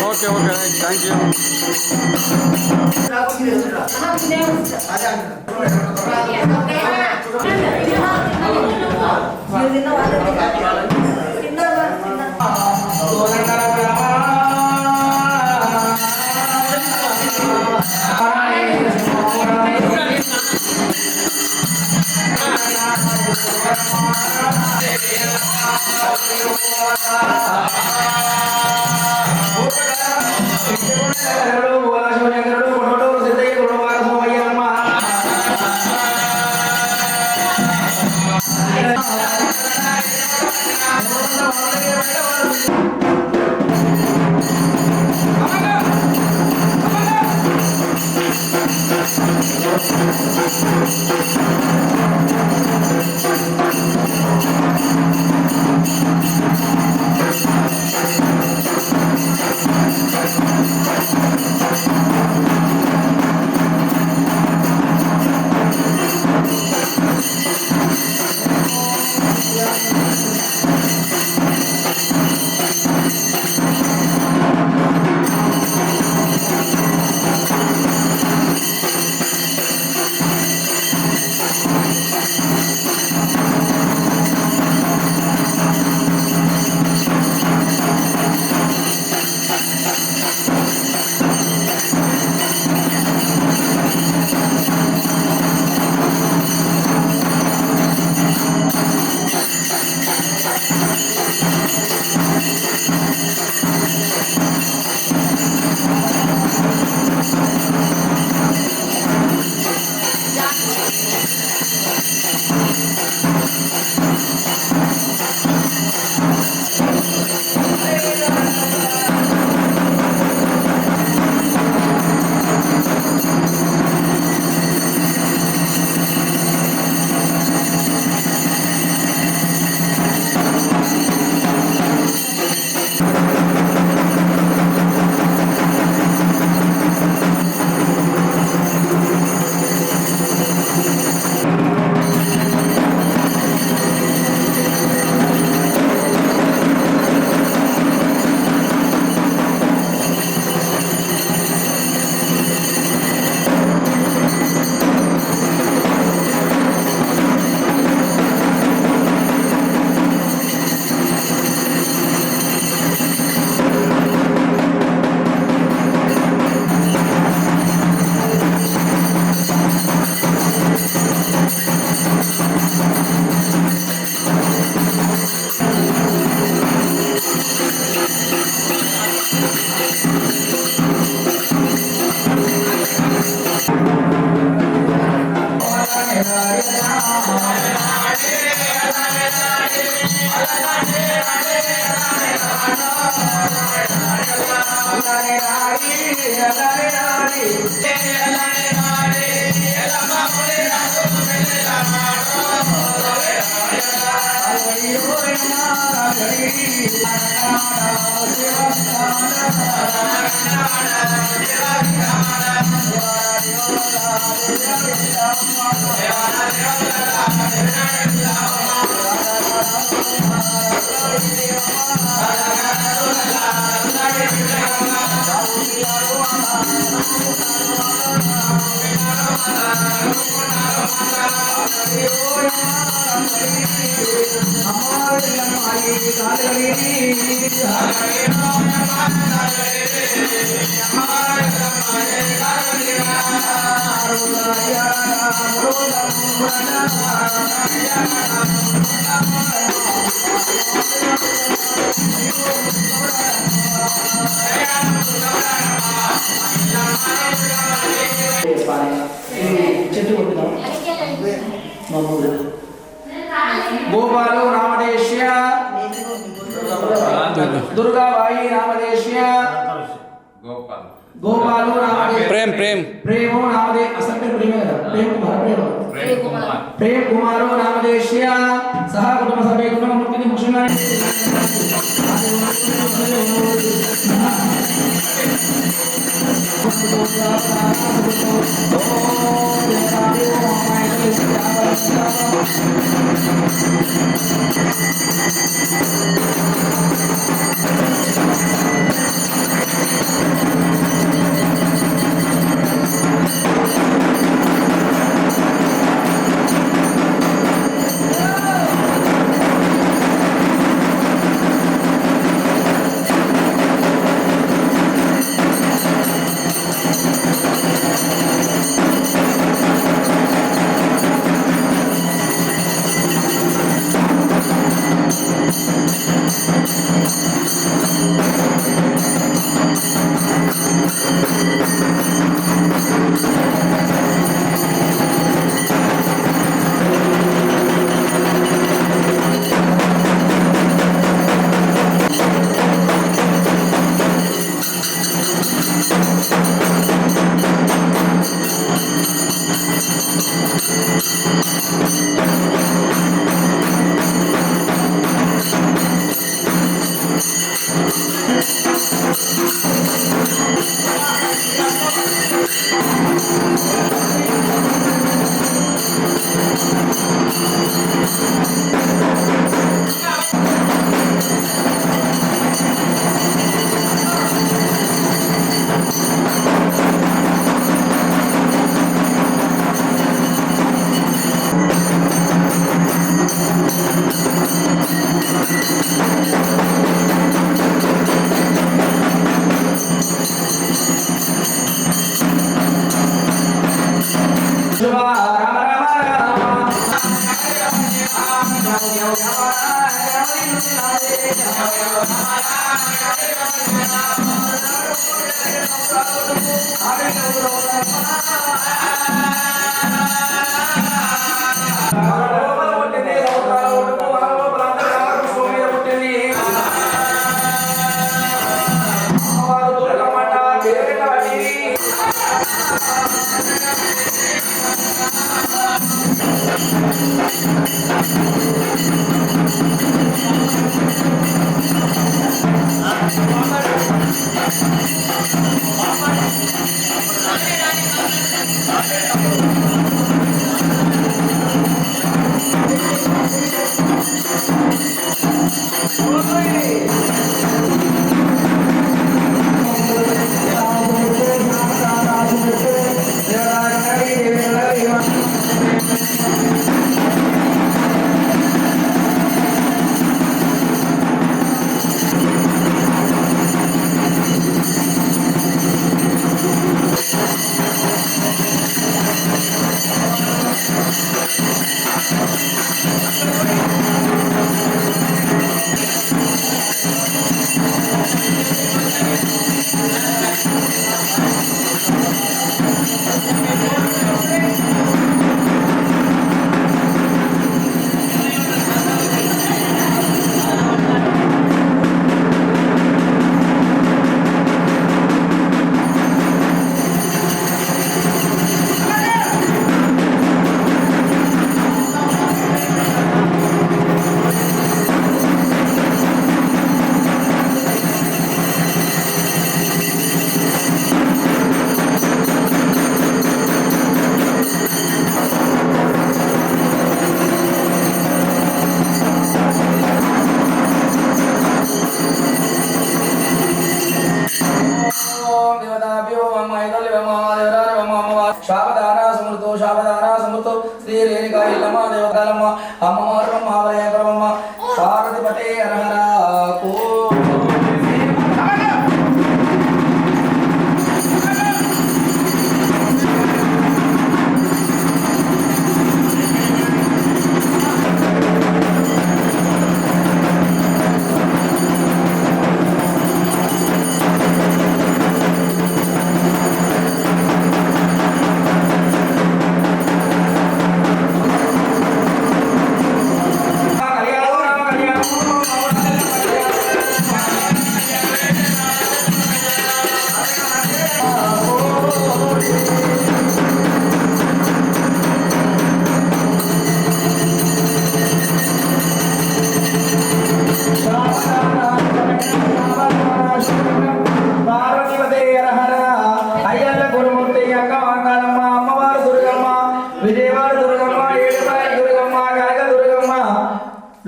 ఓకే ఓకే థ్యాంక్ యూ. గోపాలు రామదేశ్య దుర్గాబాయి రామదేశ్య గోపాలు రామదేశ్య ప్రేమ్ ప్రేమ్ ప్రేమో రామదే అసలు ప్రేమే కదా ప్రేమ్ కుమారు రామదేశ్య సహా కుటుంబ సభ్యులు ముఖ్యంగా ముఖ్యంగా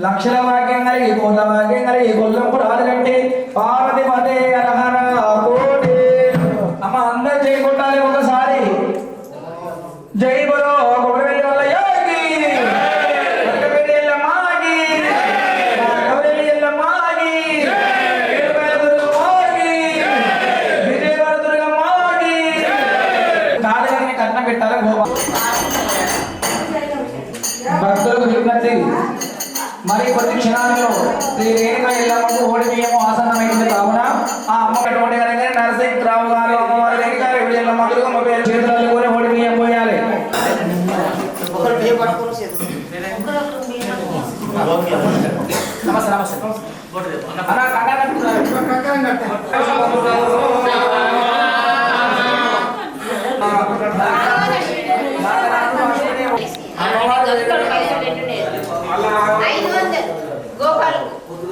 లక్షల భాగ్యం కలిగి కోట్ల భాగ్యం కలిగి గొల్లంపుడు ఆరుగంటి పార్వతి పదే అరహర కోటి అమ్మ అందరు చేయకుండాలి ఒకసారి జై బలో కొబ్బరివెల్లి వల్ల యోగి కొబ్బరివెల్లి ఎల్లమ్మాగి కొబ్బరివెల్లి ఎల్లమ్మాగి ఏడుపాయల దుర్గమ్మాగి విజయవాడ దుర్గమ్మాగి తాతగారిని కట్నం పెట్టాలి గోవా భక్తులకు విజ్ఞప్తి మరి కొద్ది క్షణాలలో శ్రీ రేణుకా ఎల్లమ్మకు ఓడి బియ్యము ఆసన్నమైంది కావున ఆ అమ్మకటువంటి నరసింహరావు గారు అమ్మవారి రేణుకా ఎల్లమ్మ దుర్గమ్మ పేరు చేతులలో కూడా ఓడి బియ్యం పోయాలి. నమస్తే నమస్తే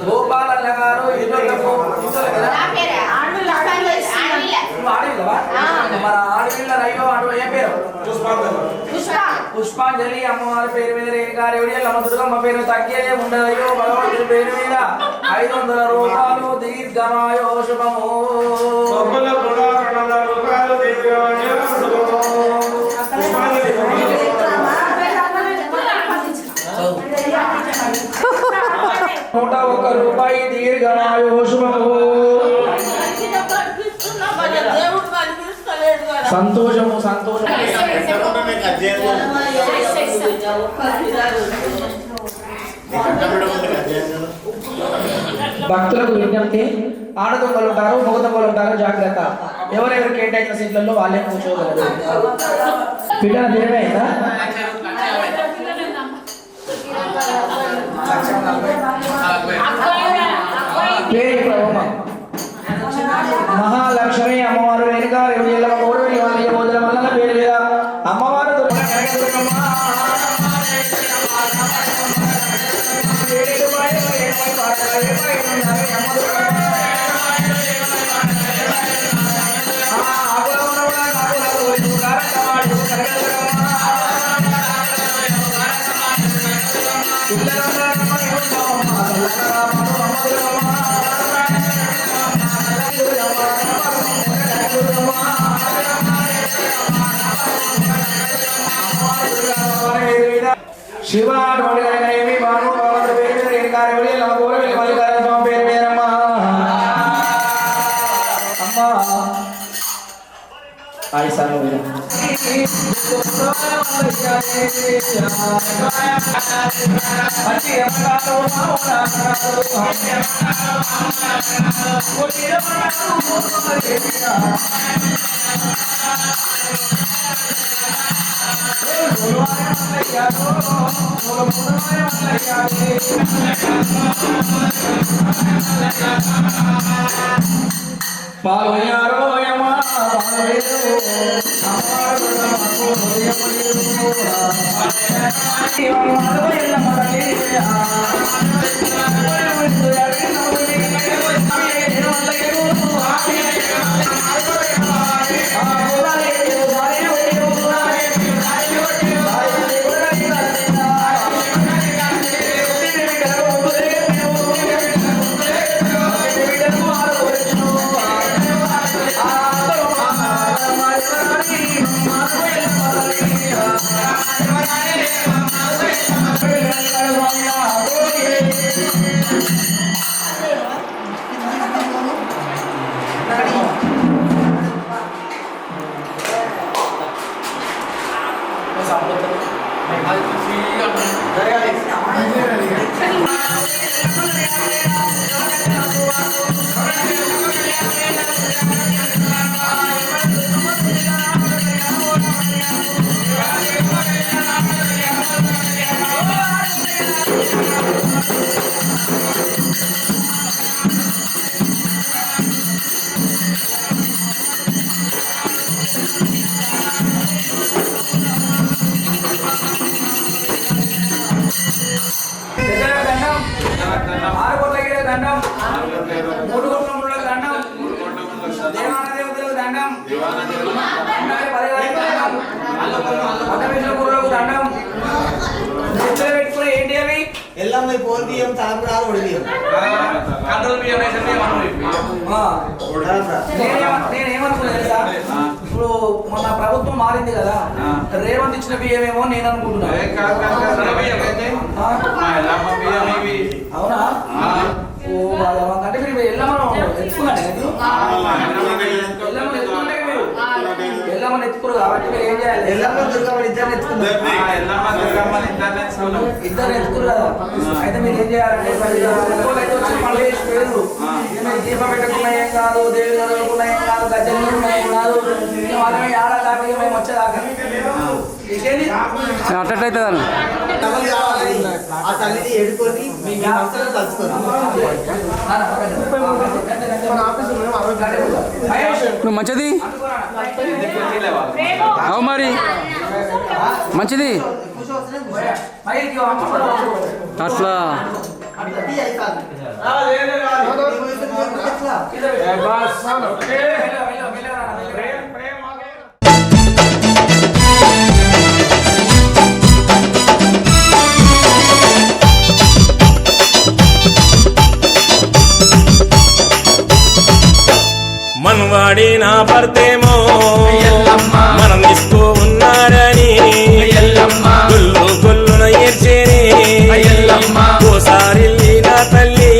గోపాలన్న గారు మన ఆడపిల్ల రైవ అటు ఏ పేరు పుష్పాంజలి అమ్మవారి పేరు మీద రేణుకాదేవి ఎల్లమ్మ దుర్గమ్మ పేరు తగ్గేదే ఉండదయ్యో భగవంతుడి పేరు మీద 500 రూపాయలు దీర్ఘమాయో శుభము ₹1 దీర్ఘమాయో శుభము సంతోషము సంతోషం భక్తులకు విజ్ఞప్తి ఆడదొంగలు ఉంటారు మగ దొంగలు ఉంటారు జాగ్రత్త. ఎవరెవరు కేటాయించిన సీట్లలో వాళ్ళే కూర్చోగలరు. పిల్లల తీరమైందా? మహాలక్ష్మి అమ్మవారు వెనుక భోజన వల్ల పేరు మీద అమ్మవారు శివ నోడిగలనేమి బాను భగవంతుడి పేరు మీద రేణుకారి వెళ్ళి లవకూర వెళ్ళి మల్లికార్జున స్వామి పేరు మీదమ్మా. అమ్మా ఆయిసాను పాలయారో యమా పాలయారో ఏంటి అవి ఎల్లమ్మ పోల్ బియ్యం తలపురాలు ఒడి బియ్యం నేనేమనుకున్నా తెలుసా, ఇప్పుడు మన ప్రభుత్వం మారింది కదా, రేవంత్ ఇచ్చిన బియ్యం ఏమో నేను అనుకుంటున్నా. అవునా? ఓ అంటే మీరు ఎల్లమ్మను ఎత్తుకున్నాడు ఎల్లమ్మని ఎత్తుకోరు కాబట్టి మీరు ఏం చేయాలి? ఎల్లమ్మ దుర్గమ్మ ఇద్దరు ఎత్తుకున్నారు. ఇద్దరు ఎత్తుకురు కదా, అయితే మీరు ఏం చేయాలంటే పేరు దీపం పెట్టకుండా ఏం కాదు, దేవి చదువుకున్నా ఏం కాదు, గజ్జలు ఏం కాదు, వాళ్ళని ఏడాది దాకా మేము వచ్చేదాకా అట్టయితే ఆ తల్లిని ఎడుకొని మీ అవసరం తలుచుకోండి. నువ్వు మంచిది అవు మరి మంచిది అట్లా మనవాడి నా భర్తేమో మనం ఇస్తూ ఉన్నారని గుల్లు గుల్లున ఏడ్చేని ఓసారి నా తల్లి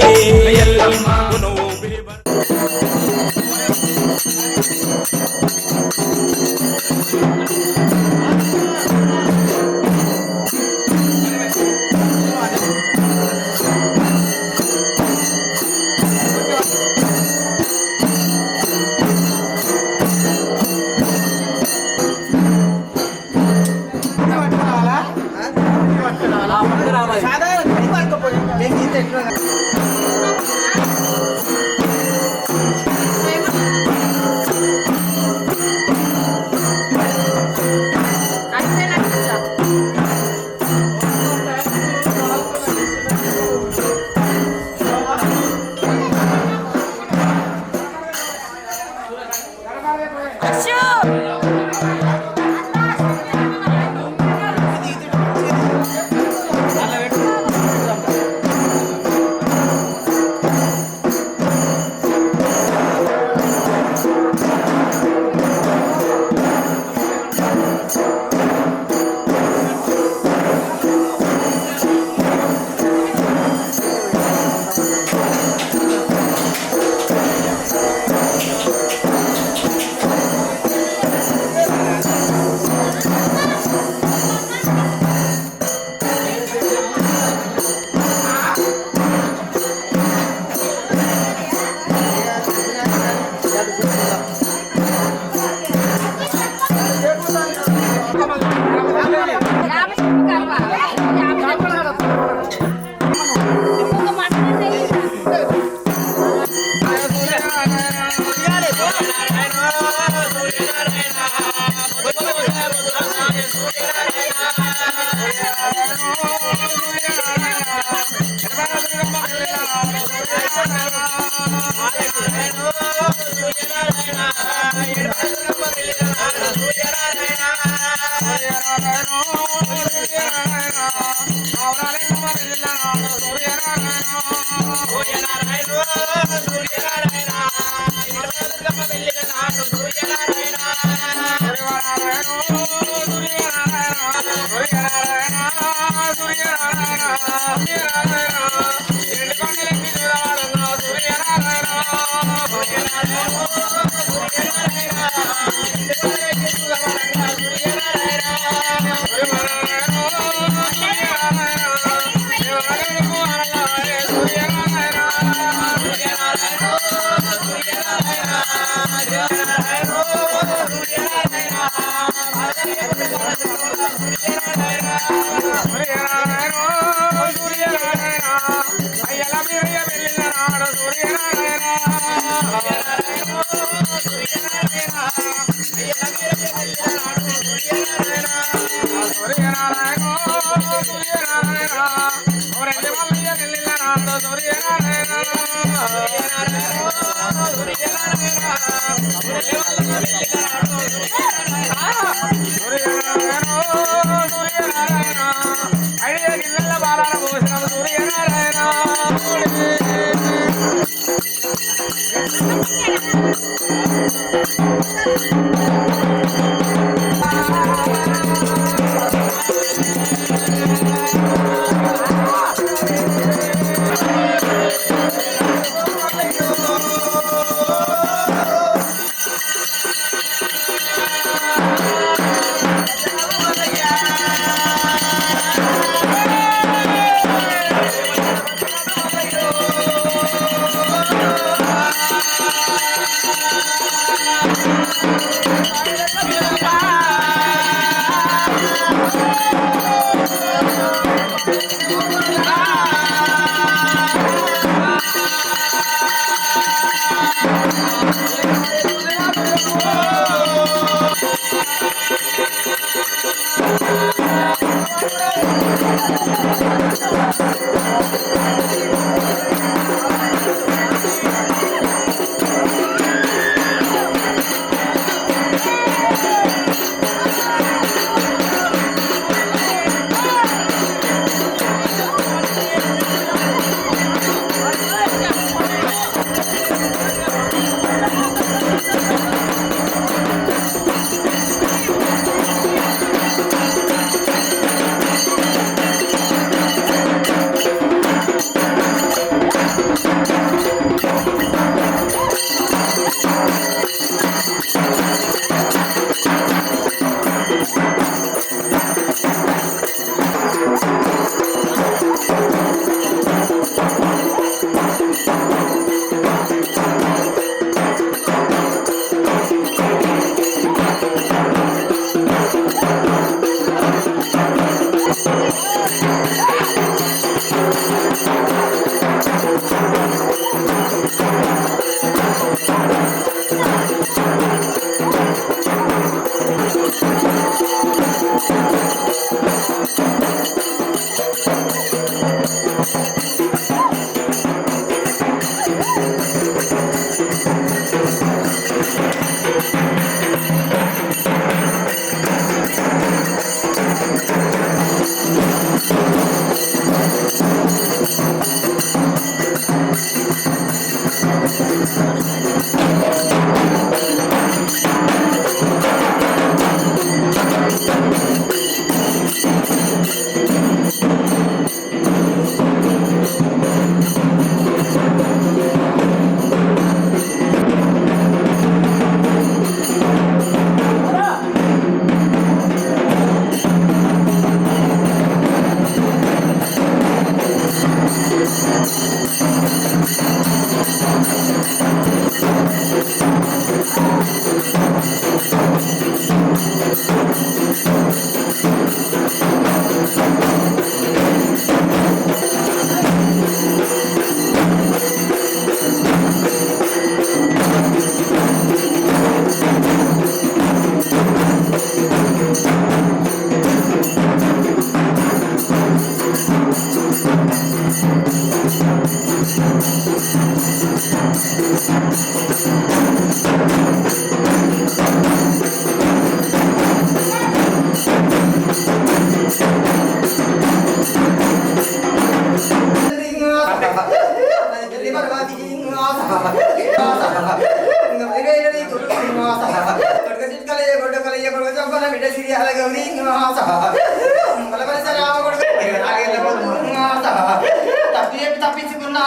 తప్పించుకున్నా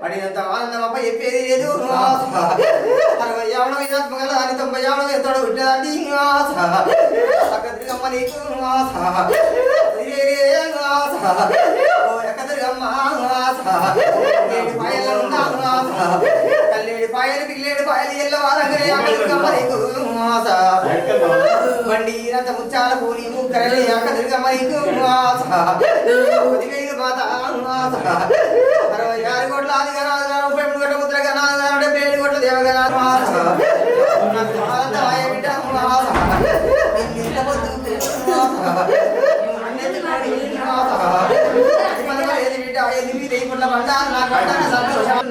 అడిగినంత ఆనందం చెప్పేది లేదు 60 ఏళ్ళ విధాత్మగల 90 ఏళ్ళ ఎత్తడు విట్టదండి అక్కడికమ్మ నీకు కల్లేడి పాయలు పిల్లేడి పాయలు ఎల్ల వారంగరే అక్కడికమ్మ నీకు బండి ఈరంత ముచ్చాల పూని ముక్కరలే అక్కడికమ్మ నీకు మాత 66 కోట్ల ఆదిగనాథ 33 కోట్ల ముద్రగనాథ 77 కోట్ల దేవగనాథ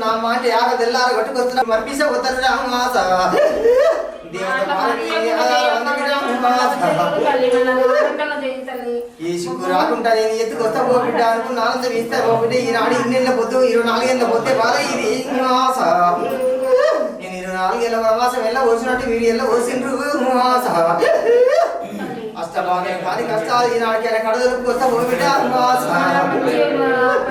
నా మాట యాగ తెల్లార కొట్టుకొస్తున్నా మర్పిస ఉత్తర రామాస ఈ శుక్కు రాకుండా నేను ఎత్తుకొస్తా పోబిడ్డ అనుకున్న ఆనందం ఇస్తా పోబిడ్డ ఈనాడు 2 పొద్దు 24 ఏళ్ళ పొద్దే బాధ ఇది మాస నేను 24 ఏళ్ళ వనవాసం వెళ్ళ వచ్చినట్టు వీడి వెళ్ళ వచ్చిండ్రు మాస అష్టభాగ్యం కాని కష్టాలు ఈనాడికైనా కడదొరుకొస్తా పోబిడ్డ మాస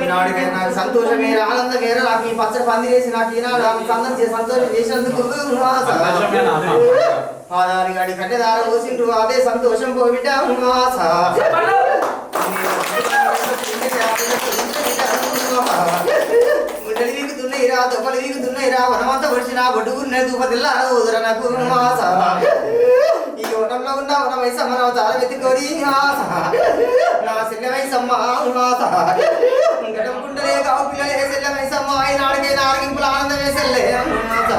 ఈనాడికైనా నాకు సంతోషమేర ఆనందమేర నాకు ఈ పచ్చడి పందిరేసి నాకు ఈనాడు సందం చేసి సంతోషం చేసినందుకు మాస ఆధారి గాడి కట్టెదార పోసిండ్రు అదే సంతోషం పోబిడ్డ మాస గుండెలు వీగుతున్నాయిరా దొప్పలు వీగుతున్నాయిరా వనమంతా వచ్చిన బొడ్డుకున్న దూపతిల్లా ఊదర నాకు మాస ఈ ఓటంలో ఉన్న వన వయసమ్మ నా తాళ వెతుకోరి మాస నా సెల్ల వయసమ్మ మాస గడం గుండెలే కావు పిల్లలే సెల్ల వయసమ్మ ఈనాడికైనా ఆరగింపుల ఆనందం వేసెల్లే మాస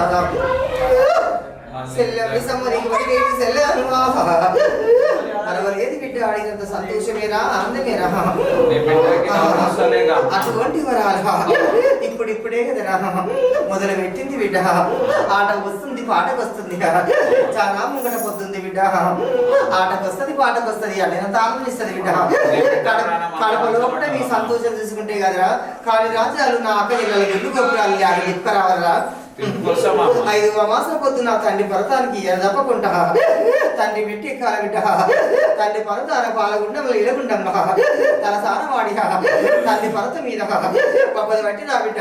సెల్ల వయసమ్మ నీకు వడిగేటి సెల్ల మాస అరవలేదు బిడ్డ ఆడినంత సంతోషమేరా ఆనందమేరా అటువంటి వరాలా ఇప్పుడిప్పుడే కదరా మొదలు పెట్టింది బిడ్డ ఆటకు వస్తుంది పాటకు వస్తుంది చాలా ముంగట పొద్దుంది బిడ్డ ఆటకు వస్తుంది పాటకు వస్తుంది అడినంత ఆనందిస్తుంది బిడ్డ కడప లోపల మీ సంతోషం చూసుకుంటే కదరా కాళీ రాజ్యాలు నా అక్క ఇళ్ళ గుడ్డు గొప్పరాలు లిక్క రావాలరా 5వ మాసం పొద్దున తండ్రి పరతానికి తప్పకుండా తండ్రి పెట్టి కాలబిడ్డ తండ్రి పరతాన పాలగుండములు ఇలగుండమ్మ తన సానవాడి తండ్రి పరత మీద పబ్బది బట్టి నా బిడ్డ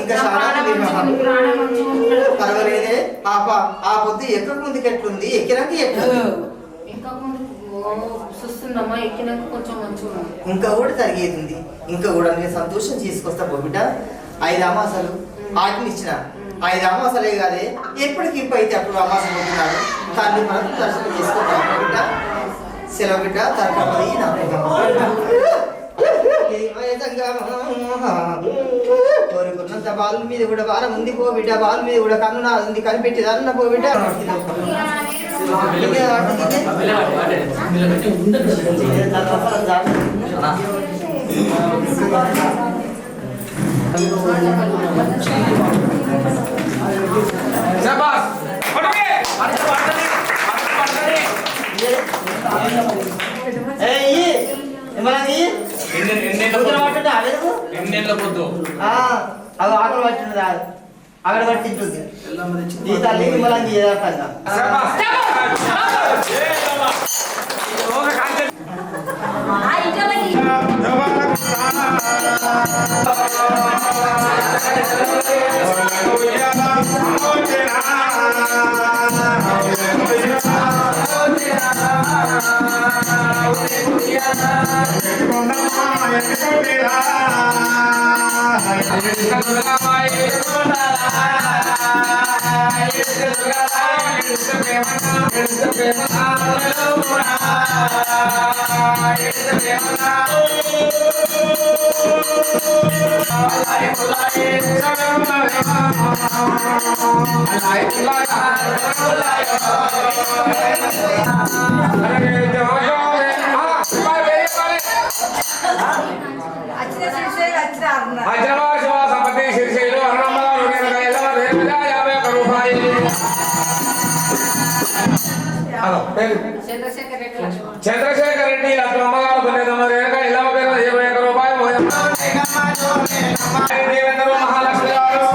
ఇంకా పర్వాలేదే ఆ పొద్దు ఎక్కడ ముందుకు ఎట్లుంది ఎక్కినాక ఎట్లుంది ఇంకా కూడా తరిగేది ఇంకా కూడా నేను సంతోషం తీసుకొస్తా బిడ్డ 5 అమాసాలు ఆటిని ఇచ్చిన 5 అమాసాలే కాదే ఎప్పటికి అయితే అప్పుడు అమాసం పోతున్నాడు తండ్రి మనకు దర్శనం చేసుకుంటాను బిడ్డ సెలవు బిడ్డ తరపడి కోరుకున్నంత బాలు మీద కూడా వారం ఉంది పో బిడ్డ బాలు మీద కూడా కన్ను నా ఉంది కనిపెట్టి దాన్న పో బిడ్డ అవి ఆకలి పట్టింది రాదు అక్కడ పట్టింటుంది ఈ తల్లి మిమ్మల్ని యథార్థంగా చంద్రశేఖర్ రెడ్డి అతను అమ్మగారు రూపాయలు మహాలక్ష్మి గారు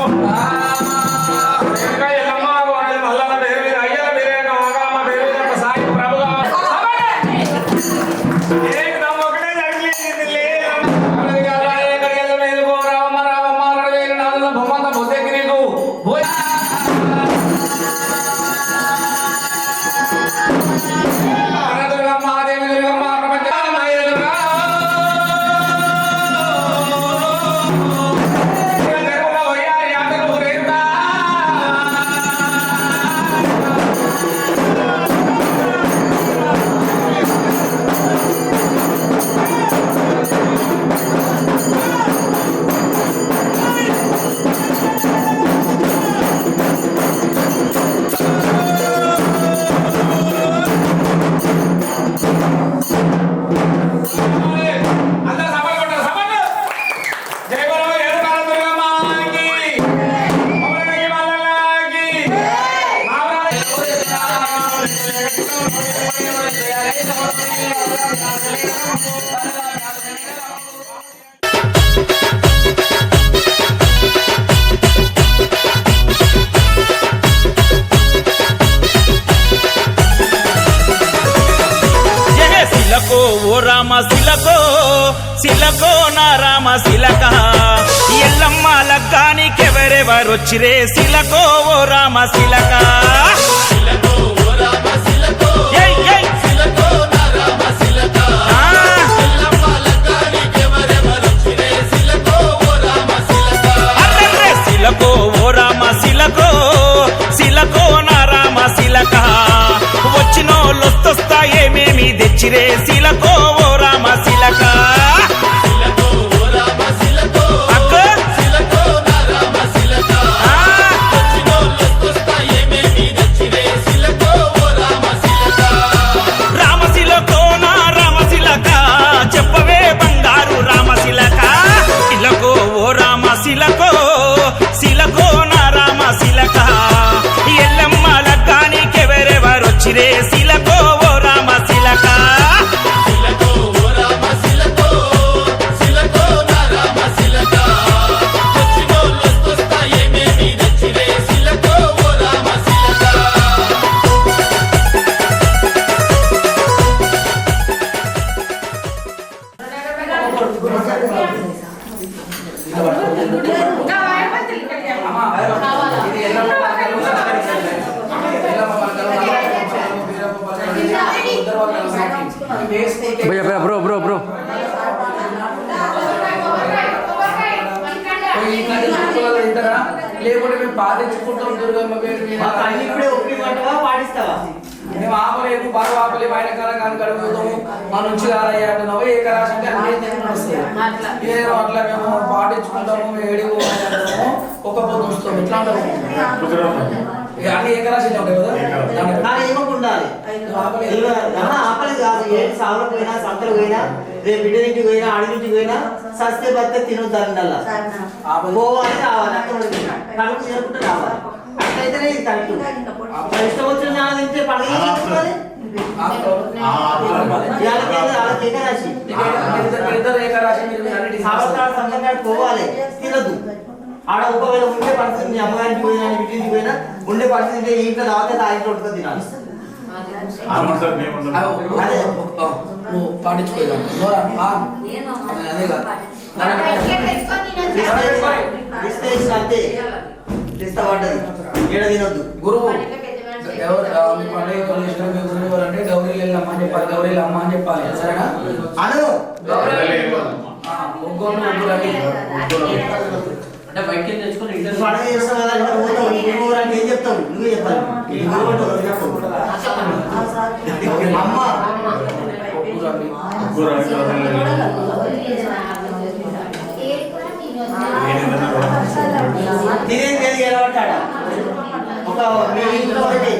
ఓ రామ శిలకో శిలకో నా రామ శిలక ఎల్లమ్మ లగ్గానికెవరెవరొచ్చిరే శిలకో ఓ రామ శిలక శిలకో ఓ రామ శిలకో శిలకో నా రామ శిలక వచ్చినోళ్ళొస్తొస్తా ఏమేమి తెచ్చిరే శిలకో ఓ రామ శిలక రామశిలకో నా రామశిలక చెప్పవే బంగారు రామశిలక శిలకో ఓ రామశిలకో శిలకో నా రామశిలక ఎల్లమ్మ లగ్గానికెవరెవరొచ్చిరే శిలకో ఓ రామశిలక భయ్యా భయ్యా బ్రో బ్రో బ్రో లేకుంటే మేము పాటించుకుంటాం దుర్గమ్మ పేరు మీద ఇప్పుడే ఒప్పిమంటావా పాటిస్తావా మేము ఆపలేము బాగా ఆపలేము ఆయన కాలం కానీ కడుగుతాము మా నుంచి కాలయ్యా అంటున్నావు ఏ కళాశ అంటే అన్ని నడుస్తాయి ఇదేమో అట్లా మేము పాటించుకుంటాము వేడి ఒక పొద్దు వస్తాము ఇట్లా ఉంటాము అన్ని ఏ కళాశ ఉంటాయి కదా ఏమకుండాలి ఆపలేదు కాదు ఏ సాగులకు పోయినా సంతలు పోయినా రేపు బిడ్డ ఇంటికి పోయినా అడిగింటికి పోయినా సస్తే బస్తే తినొద్దాల పోవాలి రావాలి కడుపు తినకుండా రావాలి అట్లయితేనే ఇది కరెక్ట్ ఇష్టం వచ్చిన జ్ఞానం తింటే పండుగ పోవాలి తినద్దు ఆడ ఒకవేళ ఉండే పరిస్థితి మీ అమ్మగారికి పోయినా ఇంటికి పోయినా ఉండే పరిస్థితి ఇంట్లో రావతే ఆ ఇంట్లో ఉంటుంది తినాలి అంతే ఇష్టపడ్డది ఏడ తినొద్దు గురువు మీ పండుగ గురువు అంటే గౌరీ అమ్మ అని చెప్పాలి గౌరీ అమ్మ అని చెప్పాలి సరేనా అను అంటే బయటకి తెచ్చుకొని పండుగ చేస్తాం కదా ఏం చెప్తావు నువ్వే చెప్పాలి అమ్మ తినేది ఎలబట్టాడా ఒక మీ ఇంట్లో ఒకటి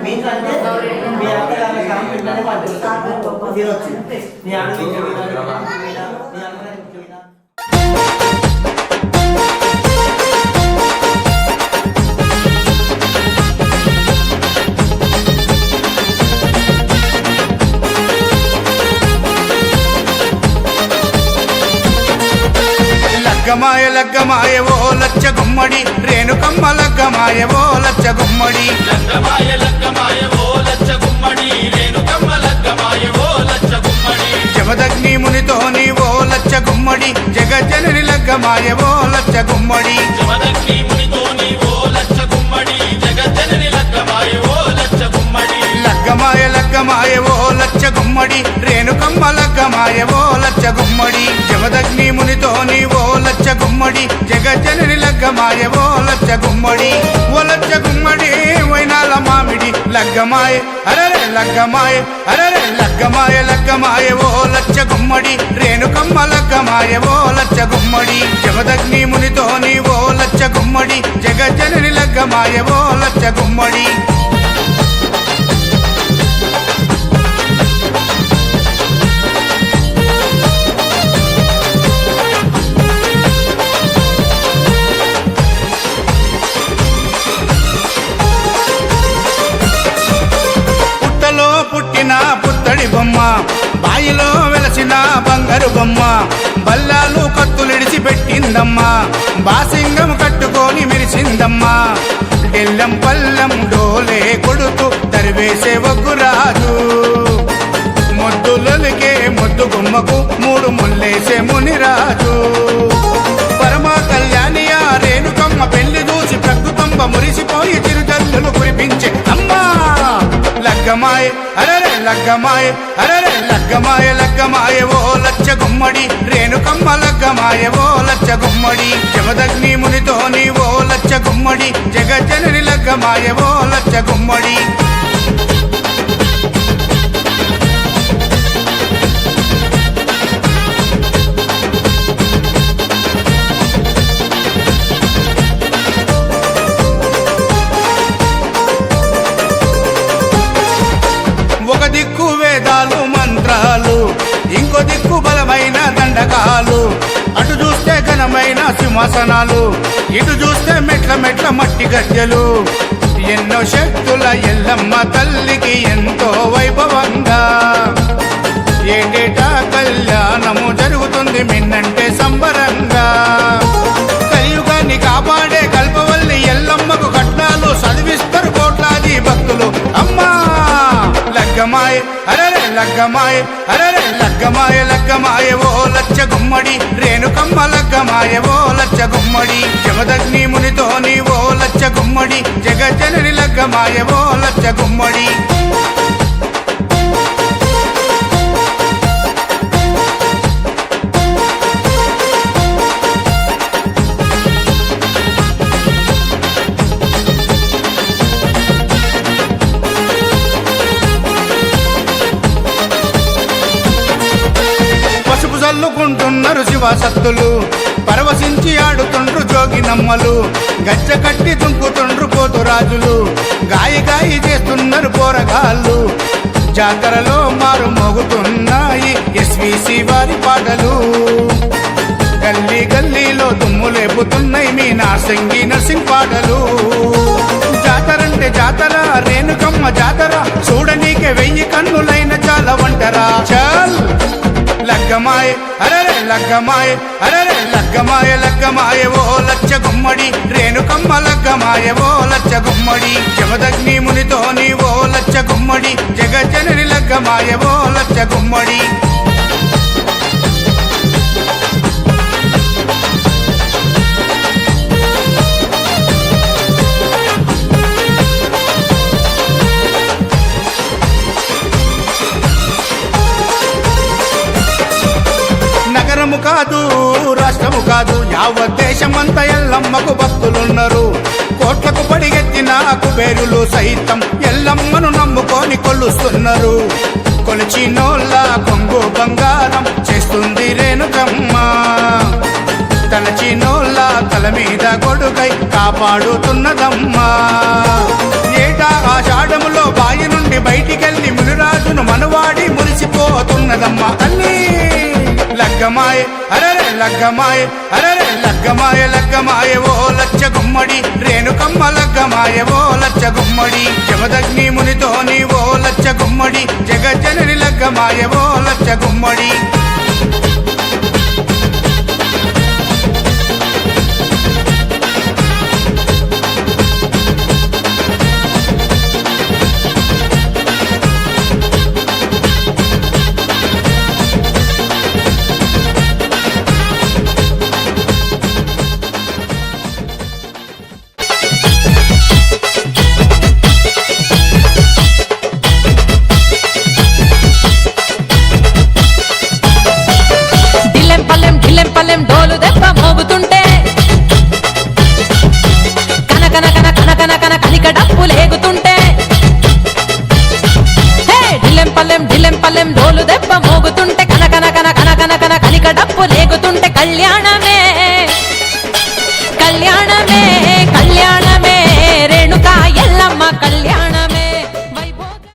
మీ ఇంట్లో అంటే మీ అత్తగారి ఇంట్లోనే పండుగ తినొచ్చు నీ ఆడది నీ అమ్మగారి లగ్గమాయ లగ్గమాయ ఓ లచ్చ గుమ్మడి రేణుకమ్మ లగ్గమాయ ఓ లచ్చ గుమ్మడి లగ్గమాయ లగ్గమాయ ఓ లచ్చ గుమ్మడి రేణుకమ్మ లగ్గమాయ ఓ లచ్చ గుమ్మడి జమదగ్ని మునితోని ఓ లచ్చ గుమ్మడి జగజ్జనని లగ్గమాయ ఓ లచ్చ గుమ్మడి జమదగ్ని మునితోని ఓ లచ్చ లచ్చ గుమ్మడి జమదగ్ని మునితో నీవో లచ్చ గుమ్మడి జగజ్జనని లగ్గమాయ ఓ లచ్చ గుమ్మడి ఓ లచ్చ గుమ్మడి వైనాల మామిడి లగ్గమాయ అరరే లగ్గమాయ అరరే లగ్గమాయ లగ్గమాయ ఓ లచ్చ గుమ్మడి రేణుకమ్మ లగ్గమాయ ఓ లచ్చ గుమ్మడి జమదగ్ని మునితో నీవో లచ్చ గుమ్మడి జగజ్జనని లగ్గమాయ ఓ లచ్చ గుమ్మడి పుట్టిన పుత్తడి బొమ్మ బాయిలో వెలసిన బంగారు బొమ్మ బల్లాలు కత్తులిడిచి పెట్టిందమ్మా బాసింగం కట్టుకొని మెరిసిందమ్మా డెల్లం పల్లం డోలే కొడుతూ దరివేసే ఒగ్గురాజు మొద్దులకే మొద్దు గుమ్మకు మూడు ముల్లేసే మునిరాజు పరమా కళ్యాణియా రేణుకమ్మ పెళ్లి చూసి ప్రకృతంబ మురిసిపోయి చిరుజల్లులు కురిపించే అమ్మా లగ్గమాయ అరరే లగ్గమాయ అరరే లగ్గమాయ లగ్గమాయ ఓ లచ్చ గుమ్మడి రేణుకమ్మ లగ్గమాయ ఓ లచ్చ గుమ్మడి జమదగ్ని మునితో నీవో లచ్చ గుమ్మడి జగజ్జనని లగ్గమాయ ఓ లచ్చ గుమ్మడి ఒక దిక్కు వేదాలు మంత్రాలు ఇంకో దిక్కు బలమైన దండకాలు అటు చూస్తే ఘనమైన సింహాసనాలు ఇటు చూస్తే మెట్ల మెట్ల మట్టి గద్దెలు ఎన్నో శక్తుల ఎల్లమ్మ తల్లికి ఎంతో వైభవంగా ఏటేటా కళ్యాణము జరుగుతుంది మిన్నంటే సంబరంగా కలియుగాన్ని కాపాడే కల్పవల్లి ఎల్లమ్మకు కట్నాలు చదివిస్తారు కోట్లాది భక్తులు అమ్మా లగ్గమాయ అరరే లగ్గమాయ అరరే లగ్గమాయ లగ్గమాయ ఓ లచ్చ గుమ్మడి రేణుకమ్మ లగ్గమాయ ఓ లచ్చ గుమ్మడి జమదగ్ని మునితో నీవో లచ్చ గుమ్మడి జగజ్జనని లగ్గమాయ ఓ లచ్చ గుమ్మడి చల్లుకుంటున్నారు శివసత్తులు పరవశించి ఆడుతుండ్రు జోగినమ్మలు గజ్జ కట్టి దుంకుతుండ్రు పోతురాజులు గాయి గాయి చేస్తున్నారు పోరగాళ్ళు జాతరలో మారు మోగుతున్నాయి ఎస్విసి వారి పాటలు గల్లీ గల్లీలో దుమ్ము లేపుతున్నాయి మీ నార్సింగి నర్సింగ్ పాటలు జాతరంటే జాతర రేణుకమ్మ జాతర చూడనీకే 1000 కన్నులైన చాలా వంటరా చల్ లగ్గమాయ అరరే లగ్గమాయ అరరే లగ్గమాయ లగ్గమాయ ఓ లచ్చ గుమ్మడి రేణుకమ్మ లగ్గమాయ ఓ లచ్చ గుమ్మడి జమదగ్ని మునితో నీవో లచ్చ గుమ్మడి జగజ్జనని లగ్గమాయ ఓ లచ్చ గుమ్మడి నగరము కాదు రాష్ట్రము కాదు యావత్ దేశమంతా ఎల్లమ్మకు భక్తులున్నారు కోట్లకు పడిగెత్తిన కుబేరులు సైతం ఎల్లమ్మను నమ్ముకొని కొలుస్తున్నారు కొలిచినోళ్ళ కొంగు బంగారం చేస్తుంది రేణుకమ్మ తలచినోళ్ళ తల మీద గొడుగై కాపాడుతున్నదమ్మా ఏటా ఆషాఢములో బాయి నుండి బయటికెళ్ళి మునిరాజును మనవాడి మురిసిపోతున్నదమ్మా తల్లి లగ్గమాయ అరరే లగ్గమాయ అరరే లగ్గమాయ లగ్గమాయ ఓ లచ్చ గుమ్మడి రేణుకమ్మ లగ్గమాయ ఓ లచ్చ గుమ్మడి జమదగ్ని మునితో నీవో లచ్చ గుమ్మడి జగజ్జనని లగ్గమాయ ఓ లచ్చ గుమ్మడి ఢిల్లెం పల్లెం డోలు దెబ్బ మోగుతుంటే కన కన కన కన కన కన కనిక డప్పు లేగుతుంటే ఢిల్లెం పల్లెం డోలు దెబ్బ మోగుతుంటే కన కన కన కన కన కన కనిక డప్పు లేగుతుంటే కళ్యాణ